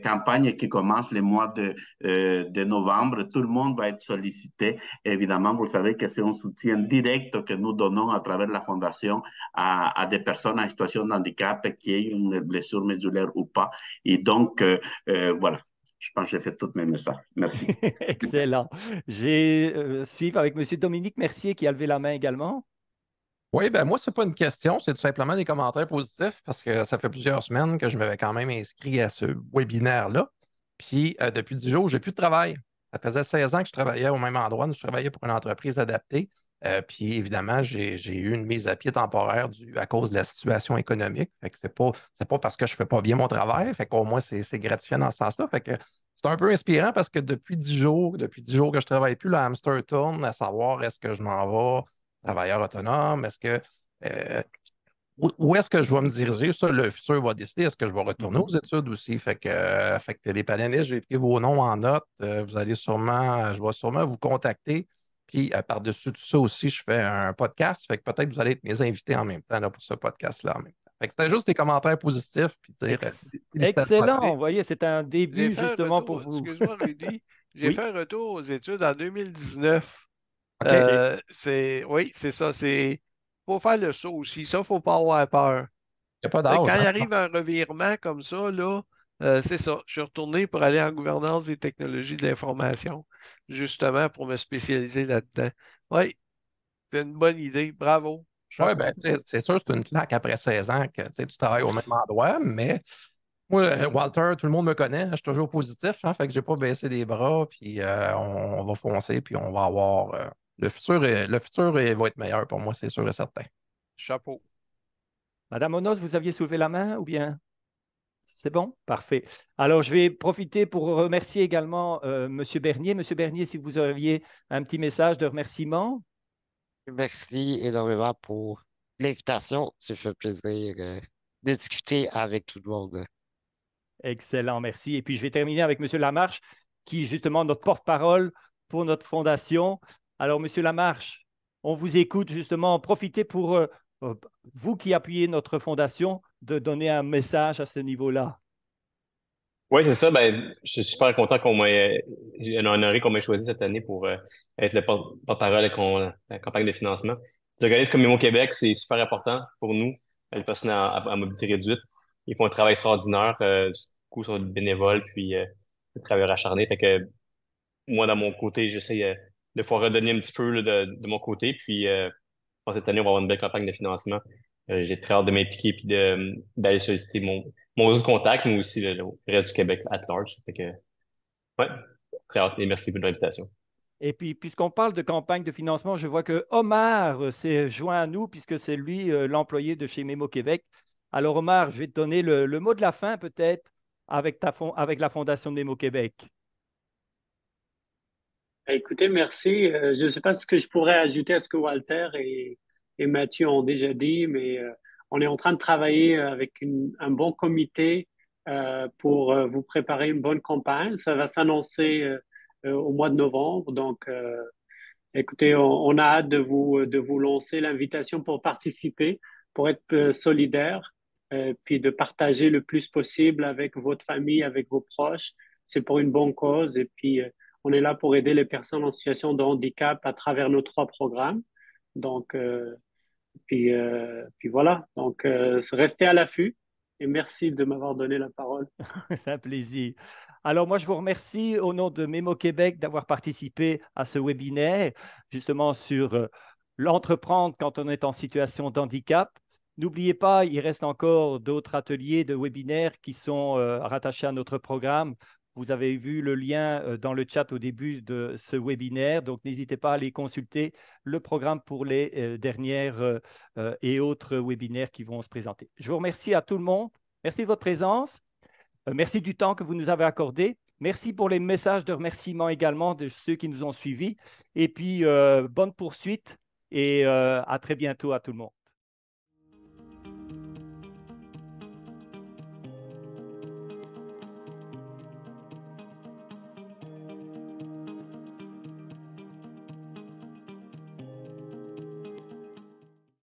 campagne qui commence le mois de novembre. Tout le monde va être sollicité. Évidemment, vous savez que c'est un soutien direct que nous donnons à travers la Fondation à des personnes en situation de handicap qui aient une blessure médulaire ou pas. Et donc, voilà. Je pense que j'ai fait tous mes messages. Merci. Excellent. Je vais suivre avec M. Dominique Mercier qui a levé la main également. Oui, ben moi, c'est pas une question, c'est tout simplement des commentaires positifs parce que ça fait plusieurs semaines que je m'avais quand même inscrit à ce webinaire-là. Puis, depuis 10 jours, j'ai plus de travail. Ça faisait 16 ans que je travaillais au même endroit, je travaillais pour une entreprise adaptée. Puis, évidemment, j'ai eu une mise à pied temporaire à cause de la situation économique. Fait que c'est pas parce que je fais pas bien mon travail. Fait qu'au moins, c'est gratifiant dans ce sens-là. Fait que c'est un peu inspirant parce que depuis 10 jours que je travaille plus, le hamster tourne à savoir est-ce que je m'en vais travailleur autonome, où est-ce que je vais me diriger? Ça, le futur va décider. Est-ce que je vais retourner aux études aussi? Fait que les panélistes, j'ai pris vos noms en note. Je vais sûrement vous contacter. Puis, par-dessus tout ça aussi, je fais un podcast. Fait que peut-être vous allez être mes invités en même temps là, pour ce podcast-là en même temps. Fait que c'était juste des commentaires positifs. Puis dire, excellent. Vous voyez, c'est un début justement pour vous. Excuse-moi, Rudy. J'ai fait un retour aux études en 2019. Okay. Oui, c'est ça. Faut faire le saut aussi. Ça, faut pas avoir peur. Il n'y a pas d'âge. Quand il arrive un revirement comme ça, là, c'est ça. Je suis retourné pour aller en gouvernance des technologies de l'information, justement pour me spécialiser là-dedans. Oui, c'est une bonne idée. Bravo. Oui, ben, c'est sûr, c'est une claque après 16 ans que tu travailles au même endroit, mais moi, Walter, tout le monde me connaît, je suis toujours positif, hein, fait que j'ai pas baissé les bras, puis on va foncer, puis on va avoir le futur va être meilleur pour moi, c'est sûr et certain. Chapeau. Madame Onos, vous aviez soulevé la main ou bien? C'est bon? Parfait. Alors, je vais profiter pour remercier également M. Bernier. M. Bernier, si vous aviez un petit message de remerciement. Merci énormément pour l'invitation. Ça fait plaisir de discuter avec tout le monde. Excellent, merci. Et puis, je vais terminer avec M. Lamarche, qui est justement notre porte-parole pour notre fondation. Alors, M. Lamarche, on vous écoute justement. Profitez pour, vous qui appuyez notre fondation, de donner un message à ce niveau-là. Oui, c'est ça. Ben, je suis super content j'ai honoré qu'on m'ait choisi cette année pour être le porte-parole à la campagne de financement. L'organisme comme Mémo Québec, c'est super important pour nous, les personnes à mobilité réduite. Ils font un travail extraordinaire, du coup, sur le bénévole, puis des travailleurs acharnés. Fait que moi, dans mon côté, j'essaie de pouvoir redonner un petit peu là, de mon côté. Puis pour cette année, on va avoir une belle campagne de financement. J'ai très hâte de m'impliquer puis d'aller solliciter mon réseau de contact, mais aussi le reste du Québec at large. Fait que, ouais, très hâte et merci pour l'invitation. Et puis, puisqu'on parle de campagne de financement, je vois que Omar s'est joint à nous, puisque c'est lui l'employé de chez Mémo Québec. Alors, Omar, je vais te donner le mot de la fin peut-être avec la Fondation Nemo Québec. Écoutez, merci. Je ne sais pas ce que je pourrais ajouter à ce que Walter et Mathieu ont déjà dit, mais on est en train de travailler avec un bon comité pour vous préparer une bonne campagne. Ça va s'annoncer au mois de novembre. Donc, écoutez, on a hâte de vous lancer l'invitation pour participer, pour être solidaire, puis de partager le plus possible avec votre famille, avec vos proches. C'est pour une bonne cause. Et puis, on est là pour aider les personnes en situation de handicap à travers nos 3 programmes. Donc, puis voilà. Donc, restez à l'affût et merci de m'avoir donné la parole. C'est un plaisir. Alors, moi, je vous remercie au nom de Mémo Québec d'avoir participé à ce webinaire, justement sur l'entreprendre quand on est en situation de handicap. N'oubliez pas, il reste encore d'autres ateliers de webinaires qui sont rattachés à notre programme. Vous avez vu le lien dans le chat au début de ce webinaire, donc n'hésitez pas à aller consulter le programme pour les dernières et autres webinaires qui vont se présenter. Je vous remercie à tout le monde. Merci de votre présence. Merci du temps que vous nous avez accordé. Merci pour les messages de remerciement également de ceux qui nous ont suivis. Et puis, bonne poursuite et à très bientôt à tout le monde.